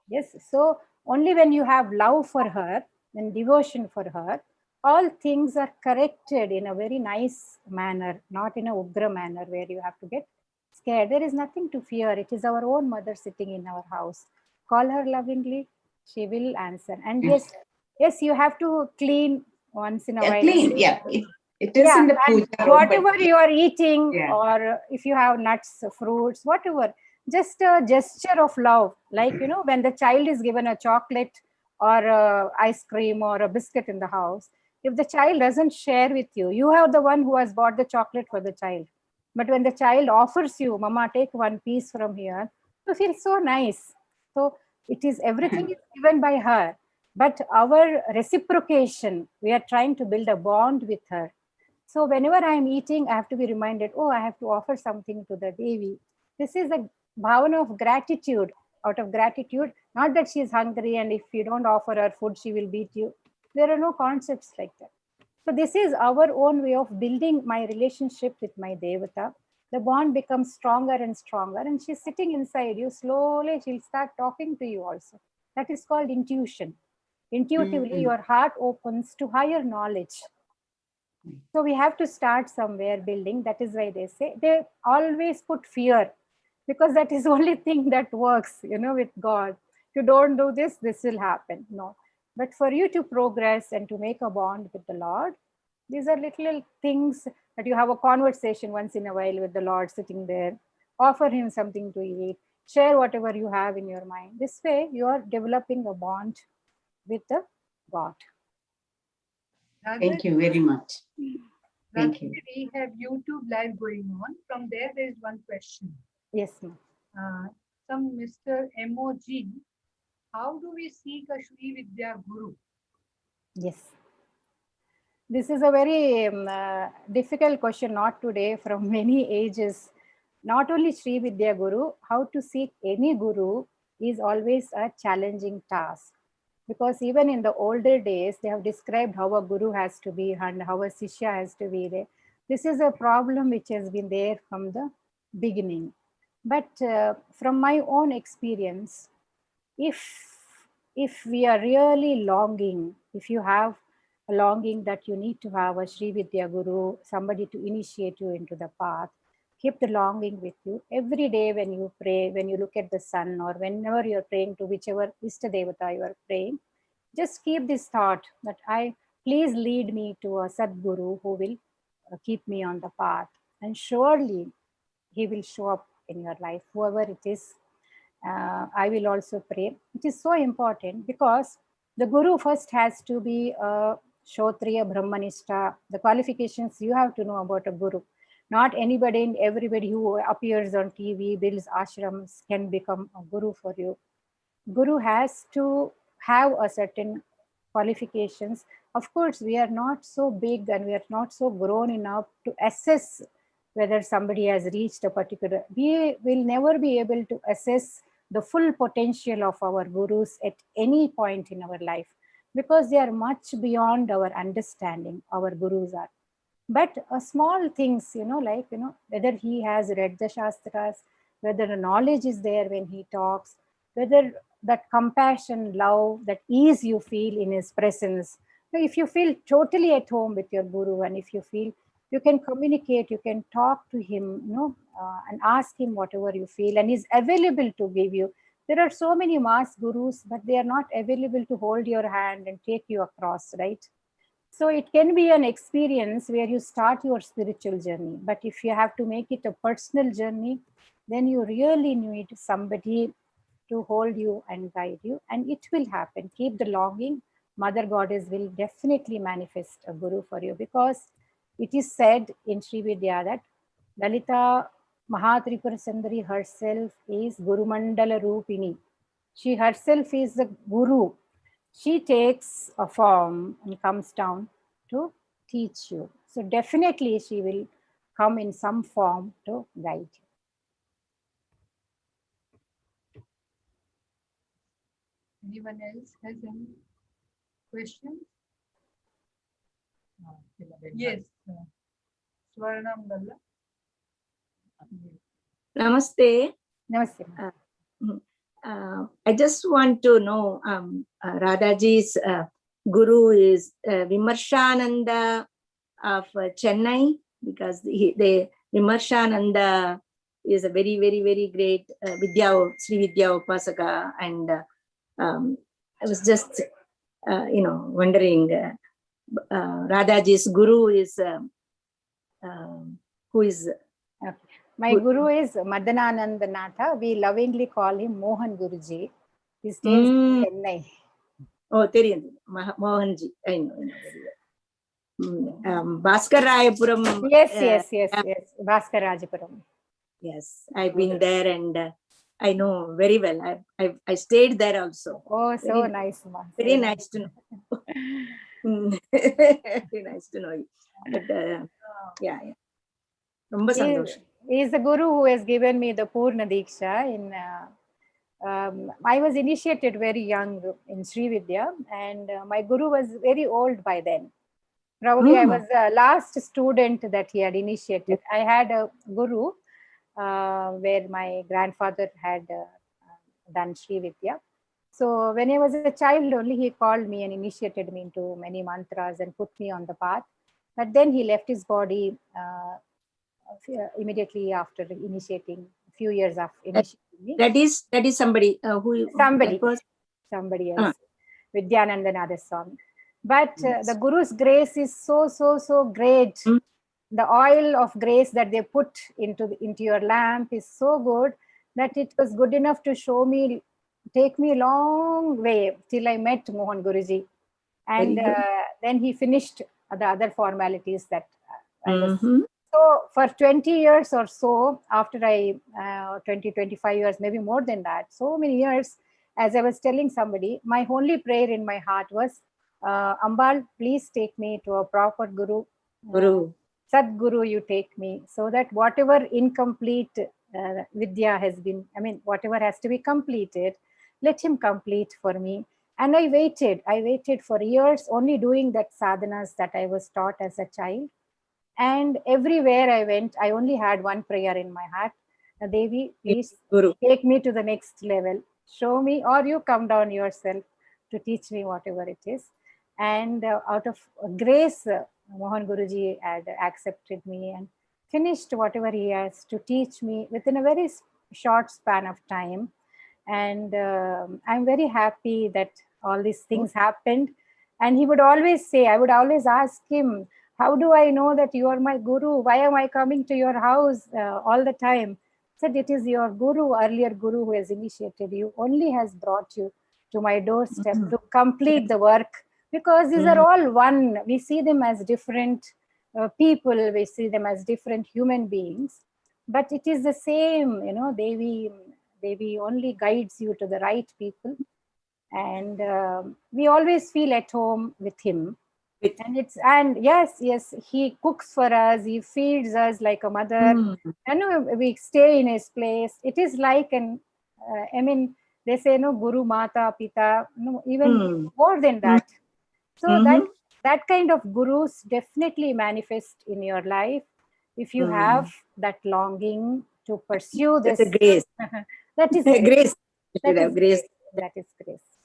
Yes. So only when you have love for her and devotion for her, all things are corrected in a very nice manner, not in a ugra manner where you have to get scared. There is nothing to fear. It is our own mother sitting in our house. Call her lovingly, she will answer. And yes, you have to clean once in a while. Clean, yeah. It is in the puja room, whatever you are eating, or if you have nuts, fruits, whatever, just a gesture of love. Like, when the child is given a chocolate or ice cream or a biscuit in the house, if the child doesn't share with you, you are the one who has bought the chocolate for the child. But when the child offers you, Mama, take one piece from here, you feel so nice. So it is, everything is given by her. But our reciprocation, we are trying to build a bond with her. So whenever I am eating, I have to be reminded, oh, I have to offer something to the Devi. This is a bhavana of gratitude, out of gratitude, not that she is hungry and if you don't offer her food, she will beat you. There are no concepts like that. So this is our own way of building my relationship with my Devata. The bond becomes stronger and stronger, and she's sitting inside you. Slowly, she'll start talking to you also. That is called intuition. Intuitively, your heart opens to higher knowledge. So we have to start somewhere building. That is why they say they always put fear, because that is the only thing that works, with God. If you don't do this, this will happen. No. But for you to progress and to make a bond with the Lord, these are little things that you have a conversation once in a while with the Lord sitting there, offer him something to eat, share whatever you have in your mind. This way, you are developing a bond with the God. Thank you very much. Thank you. We have YouTube live going on. From there is one question. Yes, ma'am. Some Mr. MOG, how do we seek a Sri Vidya Guru? Yes. This is a very difficult question, not today, from many ages. Not only Sri Vidya Guru, how to seek any Guru is always a challenging task. Because even in the older days, they have described how a Guru has to be and how a Sishya has to be there. This is a problem which has been there from the beginning. But from my own experience, if we are really longing, if you have a longing that you need to have a Sri Vidya Guru, somebody to initiate you into the path, keep the longing with you. Every day when you pray, when you look at the sun, or whenever you're praying to whichever Ishta Devata you are praying, just keep this thought that please lead me to a Sadguru who will keep me on the path. And surely he will show up in your life, whoever it is. I will also pray. It is so important because the Guru first has to be a Shotriya Brahmanishta. The qualifications you have to know about a Guru. Not anybody and everybody who appears on TV, builds ashrams can become a Guru for you. Guru has to have a certain qualifications. Of course, we are not so big and we are not so grown enough to assess whether somebody has reached a particular, we will never be able to assess the full potential of our Gurus at any point in our life, because they are much beyond our understanding, our Gurus are. But small things, whether he has read the Shastras, whether the knowledge is there when he talks, whether that compassion, love, that ease you feel in his presence. So if you feel totally at home with your guru, and if you feel you can communicate, you can talk to him, and ask him whatever you feel, and he's available to give you. There are so many mass gurus, but they are not available to hold your hand and take you across, right? So it can be an experience where you start your spiritual journey. But if you have to make it a personal journey, then you really need somebody to hold you and guide you, and it will happen. Keep the longing. Mother Goddess will definitely manifest a guru for you, because it is said in Sri Vidya that Lalita Mahatripura Sundari herself is Guru Mandala Rupini. She herself is the guru. She takes a form and comes down to teach you. So definitely she will come in some form to guide you. Anyone else has any questions? Yes, Swarnam Galla. Namaste. Namaste. I just want to know, Radhaji's guru is Vimarshananda of Chennai, because the Vimarshananda is a very, very, very great Sri Vidya Upasaka, and I was just, wondering, Radhaji's guru is who is? Okay. My guru is Madanananda Natha. We lovingly call him Mohan Guruji. He stays in Chennai. Oh, Mohanji. I know very well. Bhaskar Rayapuram. Yes. Bhaskar Rajapuram. Yes, I've been there, and I know very well. I stayed there also. Oh, so very nice. Very nice to know. Very nice to know you. But, yeah. Romba sandosham. He is the guru who has given me the Purna Diksha. I was initiated very young in Sri Vidya, and my guru was very old by then. Probably I was the last student that he had initiated. I had a guru where my grandfather had done Sri Vidya. So when I was a child only, he called me and initiated me into many mantras and put me on the path. But then he left his body immediately after initiating, a few years after initiating me. That is somebody who somebody else, Vidyanandanada Swami. But the Guru's grace is so great. The oil of grace that they put into your lamp is so good that it was good enough to take me a long way till I met Mohan Guruji. And then he finished the other formalities that I was. So for 20 years or so, after 25 years, maybe more than that, so many years, as I was telling somebody, my only prayer in my heart was, Ambal, please take me to a proper guru. Sadguru, you take me, so that whatever incomplete Vidya has been, whatever has to be completed, let him complete for me. And I waited for years, only doing that sadhanas that I was taught as a child. And everywhere I went, I only had one prayer in my heart. Devi, please take me to the next level. Show me, or you come down yourself to teach me whatever it is. And out of grace, Mohan Guruji had accepted me and finished whatever he has to teach me within a very short span of time. And I'm very happy that all these things happened. And he would always say, I would always ask him, how do I know that you are my guru? Why am I coming to your house all the time? He said, it is your guru, earlier guru, who has initiated you, only has brought you to my doorstep to complete the work. Because these are all one. We see them as different people. We see them as different human beings. But it is the same, Devi only guides you to the right people. And we always feel at home with him. And yes, he cooks for us, he feeds us like a mother, and we stay in his place. It is like they say Guru, Mata, Pita, even more than that. So that kind of gurus definitely manifest in your life if you have that longing to pursue this. That's a grace. That is grace. should have grace. That is grace.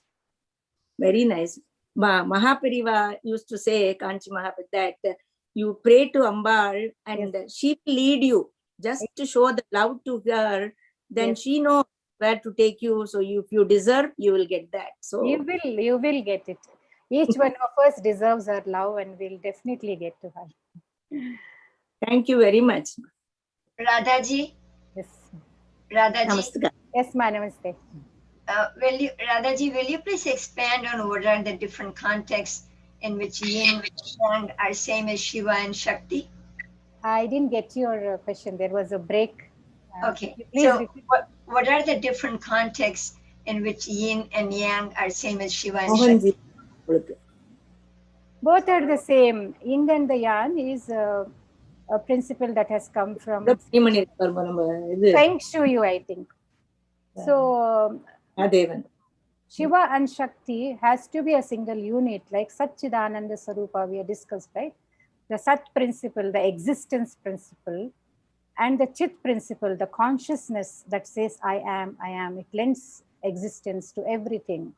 Very nice. Mahapariva used to say, Kanchi Mahapariva, that you pray to Ambal and she will lead you just to show the love to her. Then she knows where to take you. So if you deserve, you will get that. So you will get it. Each one of us deserves her love, and we'll definitely get to her. Thank you very much. Radha ji. Yes. Radha ji. Namaste. Yes, ma, namaste. Radha ji, will you please expand on what are the different contexts in which yin and yang are same as Shiva and Shakti? I didn't get your question. There was a break. Okay. So what are the different contexts in which yin and yang are same as Shiva and Shakti? Both are the same. Yin and the yang is a principle that has come from Feng Shui, I think. So Shiva and Shakti has to be a single unit, like Satchidananda Sarupa we have discussed, right? The Sat principle, the existence principle, and the Chit principle, the consciousness that says I am, it lends existence to everything.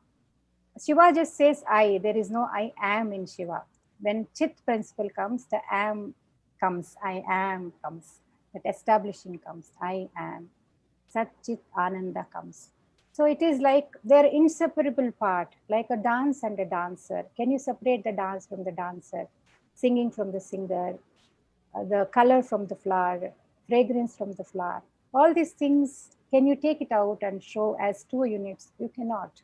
Shiva just says I, there is no I am in Shiva. When Chit principle comes, the am comes, I am comes, that establishing comes, I am. Sat Chit Ananda comes. So it is like their inseparable part, like a dance and a dancer. Can you separate the dance from the dancer? Singing from the singer, the color from the flower, fragrance from the flower. All these things, can you take it out and show as two units? You cannot.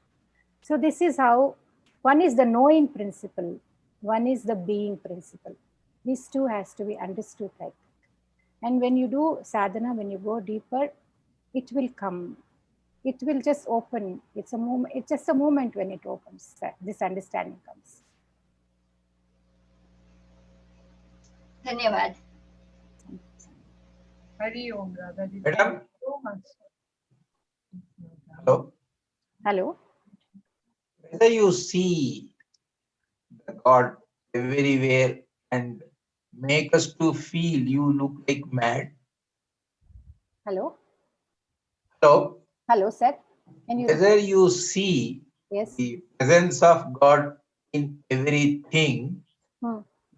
So this is how, one is the knowing principle, one is the being principle. These two has to be understood like that. And when you do sadhana, when you go deeper, it will come. It will just open. It's a moment. It's just a moment when it opens. This understanding comes. Dhanyavad. Hari Om, Radha ji. Madam? So much. Hello? Hello? Whether you see the God everywhere and make us to feel you look like mad. Hello? Hello? Hello, sir. Can you Whether you see the presence of God in everything,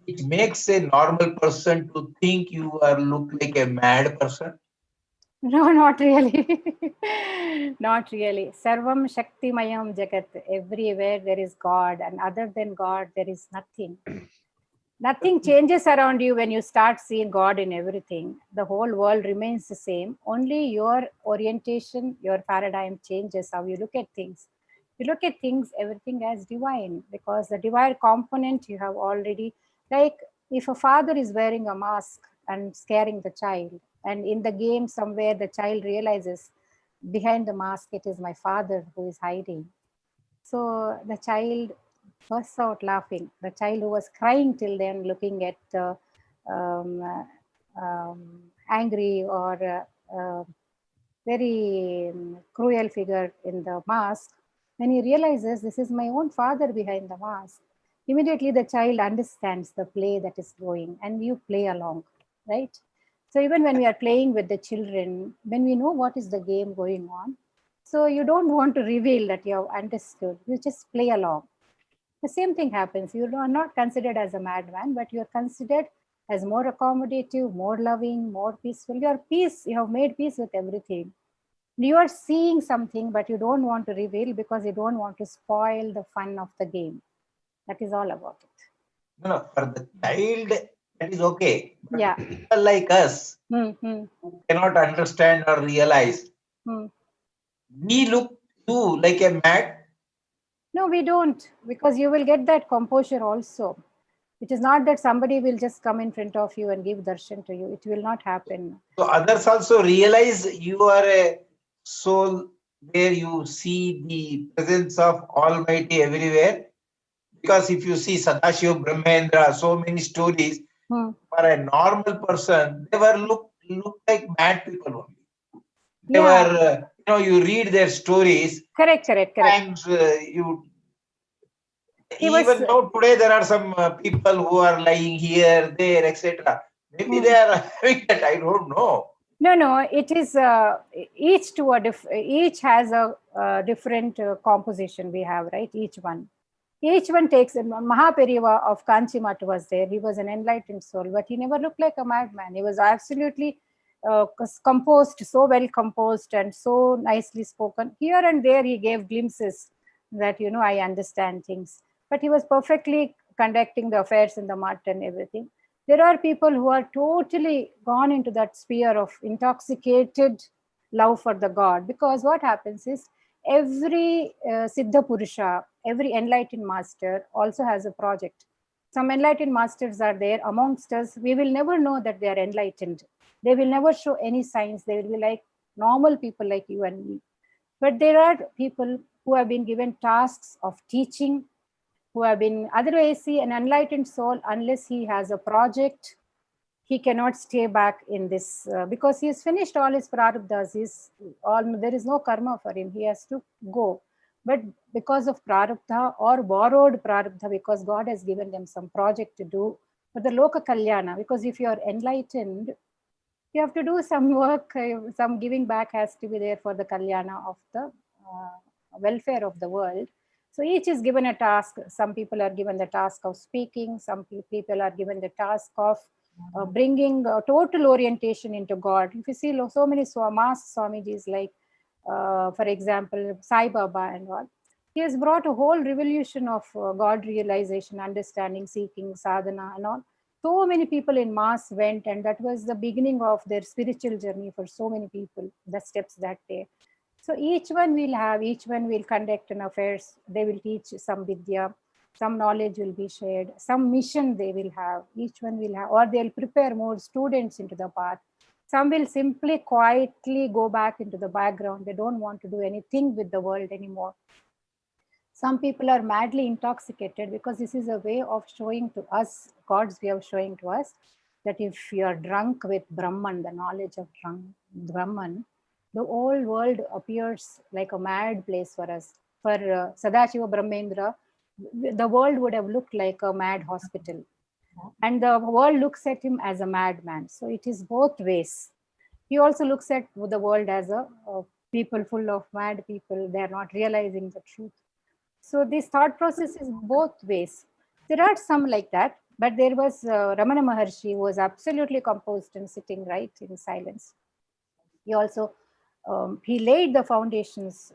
it makes a normal person to think you are look like a mad person. No, not really. Not really. Sarvam Shakti Mayam Jagat. Everywhere there is God, and other than God, there is nothing. Nothing changes around you when you start seeing God in everything. The whole world remains the same. Only your orientation, your paradigm changes how you look at things. You look at things, everything as divine, because the divine component you have already, like if a father is wearing a mask and scaring the child, and in the game somewhere the child realizes behind the mask it is my father who is hiding. So the child bursts out laughing. The child who was crying till then, looking at angry or very cruel figure in the mask, when he realizes this is my own father behind the mask, immediately the child understands the play that is going, and you play along, right? So even when we are playing with the children, when we know what is the game going on, so you don't want to reveal that you have understood, you just play along. The same thing happens. You are not considered as a madman, but you are considered as more accommodative, more loving, more peaceful. You are peace. You have made peace with everything. You are seeing something, but you don't want to reveal because you don't want to spoil the fun of the game. That is all about it. No, for the child, that is okay. But yeah. people like us who cannot understand or realize, we look too like a mad. No, we don't, because you will get that composure also. It is not that somebody will just come in front of you and give darshan to you. It will not happen. So others also realize you are a soul where you see the presence of Almighty everywhere. Because if you see Sadashiva, Brahmendra, so many stories, for a normal person, they were look like mad people only. They were, you read their stories. Correct. Times even though today there are some people who are lying here, there, etc. Maybe they are having that, I don't know. No, it is each has a different composition we have, right? Each one takes. Mahaperiva of Kanchimat was there. He was an enlightened soul, but he never looked like a madman. He was absolutely composed, so well composed and so nicely spoken. Here and there he gave glimpses that, I understand things, but he was perfectly conducting the affairs in the mart and everything. There are people who are totally gone into that sphere of intoxicated love for the God, because what happens is every Siddha Purusha, every enlightened master also has a project. Some enlightened masters are there amongst us. We will never know that they are enlightened. They will never show any signs. They will be like normal people like you and me. But there are people who have been given tasks of teaching, who have been, otherwise, see, an enlightened soul, unless he has a project, he cannot stay back in this because he has finished all his prarabdhas. There is no karma for him. He has to go. But because of prarabdha or borrowed prarabdha, because God has given them some project to do for the loka kalyana, because if you are enlightened, you have to do some work, some giving back has to be there for the kalyana of the welfare of the world. So each is given a task. Some people are given the task of speaking. Some people are given the task of bringing total orientation into God. If you see so many mass Swamijis, like, for example, Sai Baba and all, he has brought a whole revolution of God realization, understanding, seeking, sadhana and all. So many people in mass went, and that was the beginning of their spiritual journey for so many people, the steps that day. So each one will conduct an affairs. They will teach some Vidya, some knowledge will be shared, some mission they will have, each one will have, or they'll prepare more students into the path. Some will simply quietly go back into the background. They don't want to do anything with the world anymore. Some people are madly intoxicated, because this is a way of showing to us, God's way of showing to us, that if you are drunk with Brahman, the knowledge of Brahman, the whole world appears like a mad place for us. For Sadashiva Brahmendra, the world would have looked like a mad hospital. And the world looks at him as a madman. So it is both ways. He also looks at the world as a people full of mad people. They are not realizing the truth. So this thought process is both ways. There are some like that, but there was Ramana Maharshi, who was absolutely composed and sitting right in silence. He also, he laid the foundations.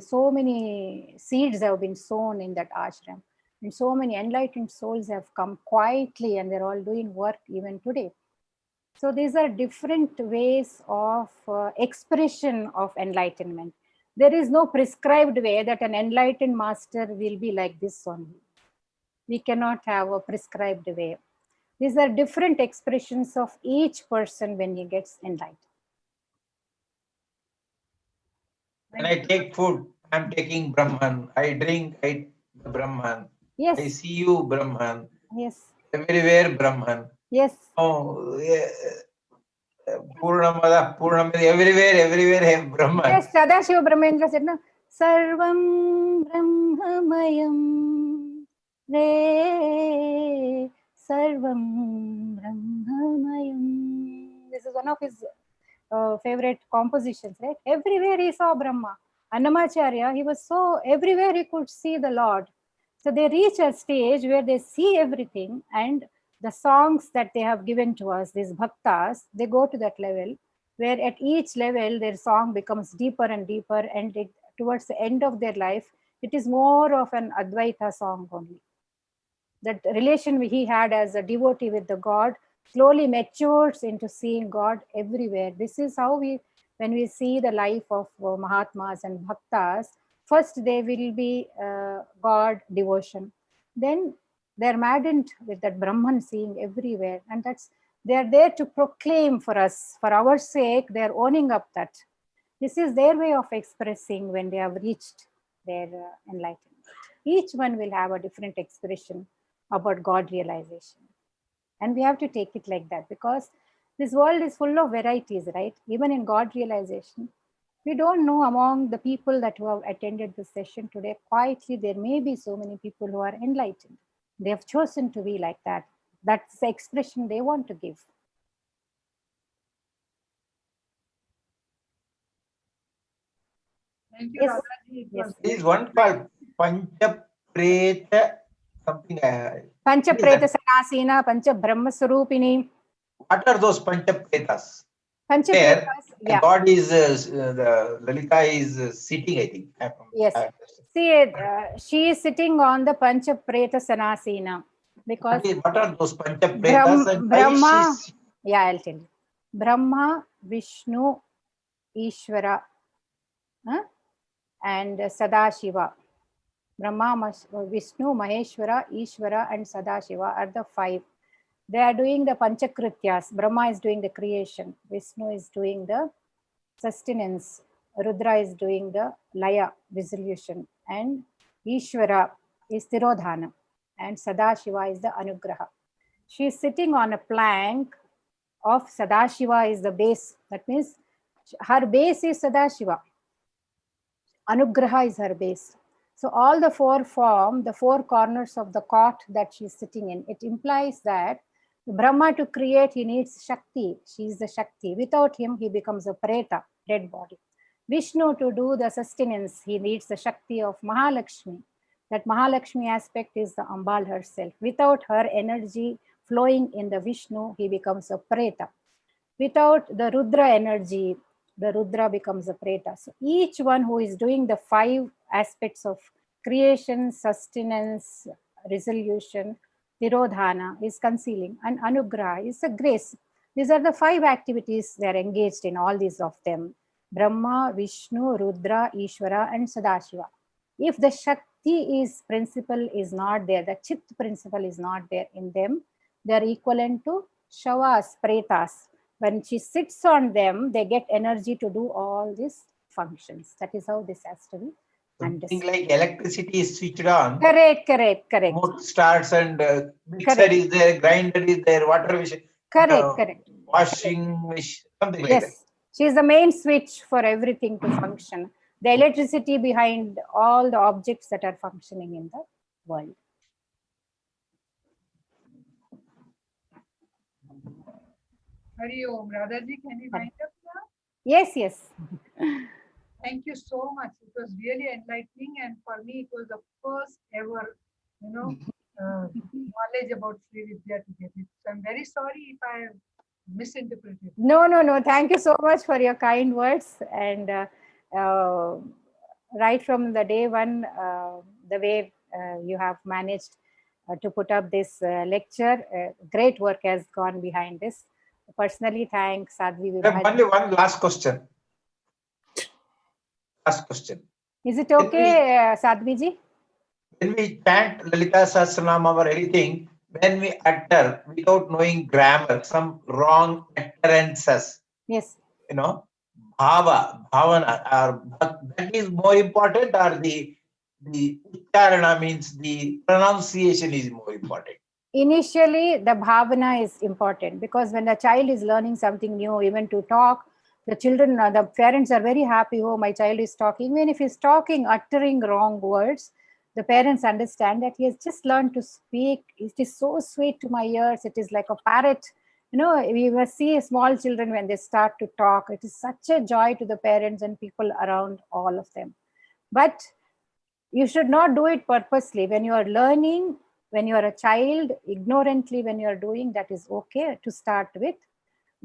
So many seeds have been sown in that ashram, and so many enlightened souls have come quietly, and they're all doing work even today. So these are different ways of expression of enlightenment. There is no prescribed way that an enlightened master will be like this only. We cannot have a prescribed way. These are different expressions of each person when he gets enlightened. When I take food, I'm taking Brahman. I drink, I Brahman. Yes. I see you, Brahman. Yes. Everywhere, Brahman. Yes. Oh, yeah. Purnamada, everywhere have Brahman. Yes, Sadashiva Brahmendra said, no, Sarvam Brahmamayam Re Sarvam Brahmamayam. This is one of his favorite compositions, right? Everywhere he saw Brahma. Annamacharya, he was so, everywhere he could see the Lord. So they reach a stage where they see everything, and the songs that they have given to us, these bhaktas, they go to that level where at each level their song becomes deeper and deeper, and towards the end of their life, it is more of an Advaita song only. That relation he had as a devotee with the God slowly matures into seeing God everywhere. This is how when we see the life of Mahatmas and Bhaktas, first they will be God devotion. Then they're maddened with that Brahman seeing everywhere. And they're there to proclaim for us, for our sake, they're owning up that. This is their way of expressing when they have reached their enlightenment. Each one will have a different expression about God realization. And we have to take it like that, because this world is full of varieties, right? Even in God realization, we don't know among the people that who have attended this session today, quietly, there may be so many people who are enlightened. They have chosen to be like that. That's the expression they want to give. Thank you, Yes. Radhaji. It Yes. was There is one called Panchapreta something. Panchapreta Sanasina, Pancha Brahma Surupini. What are those Panchapretas? Panchapretas, The yeah. God is, the Lalita is sitting, I think. Yes. See, she is sitting on the Panchapreta Sanasina because What are those Panchapretas and why Brahma, she's yeah, I'll tell you. Brahma, Vishnu, Ishvara, and Sadashiva. Brahma, Vishnu, Maheshwara, Ishvara, and Sadashiva are the 5. They are doing the Panchakrityas. Brahma is doing the creation. Vishnu is doing the sustenance. Rudra is doing the Laya, dissolution. And Ishvara is Tirodhana. And Sadashiva is the Anugraha. She is sitting on a plank of Sadashiva is the base. That means her base is Sadashiva. Anugraha is her base. So all the 4 form the 4 corners of the cot that she is sitting in. It implies that Brahma to create, he needs Shakti. She is the Shakti. Without him, he becomes a Preta, dead body. Vishnu to do the sustenance, he needs the Shakti of Mahalakshmi. That Mahalakshmi aspect is the Ambal herself. Without her energy flowing in the Vishnu, he becomes a Preta. Without the Rudra energy, the Rudra becomes a Preta. So each one who is doing the 5 aspects of creation, sustenance, resolution, Tirodhana is concealing, and Anugraha is a grace. These are the 5 activities they are engaged in, all these of them. Brahma, Vishnu, Rudra, Ishvara, and Sadashiva. If the Shakti is principle is not there, the Chit principle is not there in them, they are equivalent to Shavas, Pretas. When she sits on them, they get energy to do all these functions. That is how this has to be understood. something like electricity is switched on. Correct. Motor starts and mixer is there, grinder is there, water machine. Correct. Washing machine, something like that. Yes, she is the main switch for everything to function. The electricity behind all the objects that are functioning in the world. Hari Om. Radhaji, can we wind up now? Yes. Thank you so much. It was really enlightening, and for me, it was the first ever, knowledge about Sri Vidya to get it. So I'm very sorry if I have misinterpreted. No. Thank you so much for your kind words. And right from the day one, the way you have managed to put up this lecture, great work has gone behind this. Personally, thanks Sadhvi Vibhaji. Only one last question. Is it okay, Sadhviji? When we chant Lalita Sahasranama or anything, when we utter without knowing grammar, some wrong utterances. Yes. Bhavana, that is more important, or the Ucharana means the pronunciation is more important? Initially, the bhavana is important, because when the child is learning something new, even to talk, the children, the parents are very happy. Oh, my child is talking. Even if he's talking, uttering wrong words, the parents understand that he has just learned to speak. It is so sweet to my ears. It is like a parrot. We must see small children when they start to talk. It is such a joy to the parents and people around, all of them. But you should not do it purposely. When you are learning, when you are a child, ignorantly when you are doing, that is okay to start with.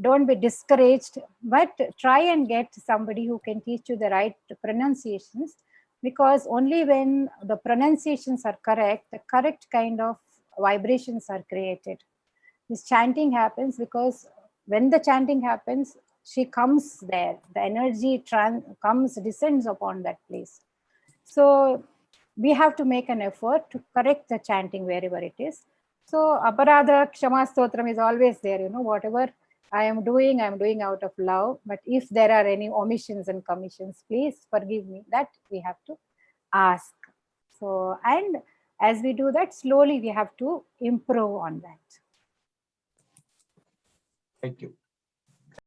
Don't be discouraged, but try and get somebody who can teach you the right pronunciations, because only when the pronunciations are correct, the correct kind of vibrations are created. This chanting happens because when the chanting happens, she comes there, the energy descends upon that place. So we have to make an effort to correct the chanting wherever it is. So Aparadha Kshama Stotram is always there, whatever I am doing out of love. But if there are any omissions and commissions, please forgive me. That we have to ask. So, and as we do that, slowly we have to improve on that. Thank you.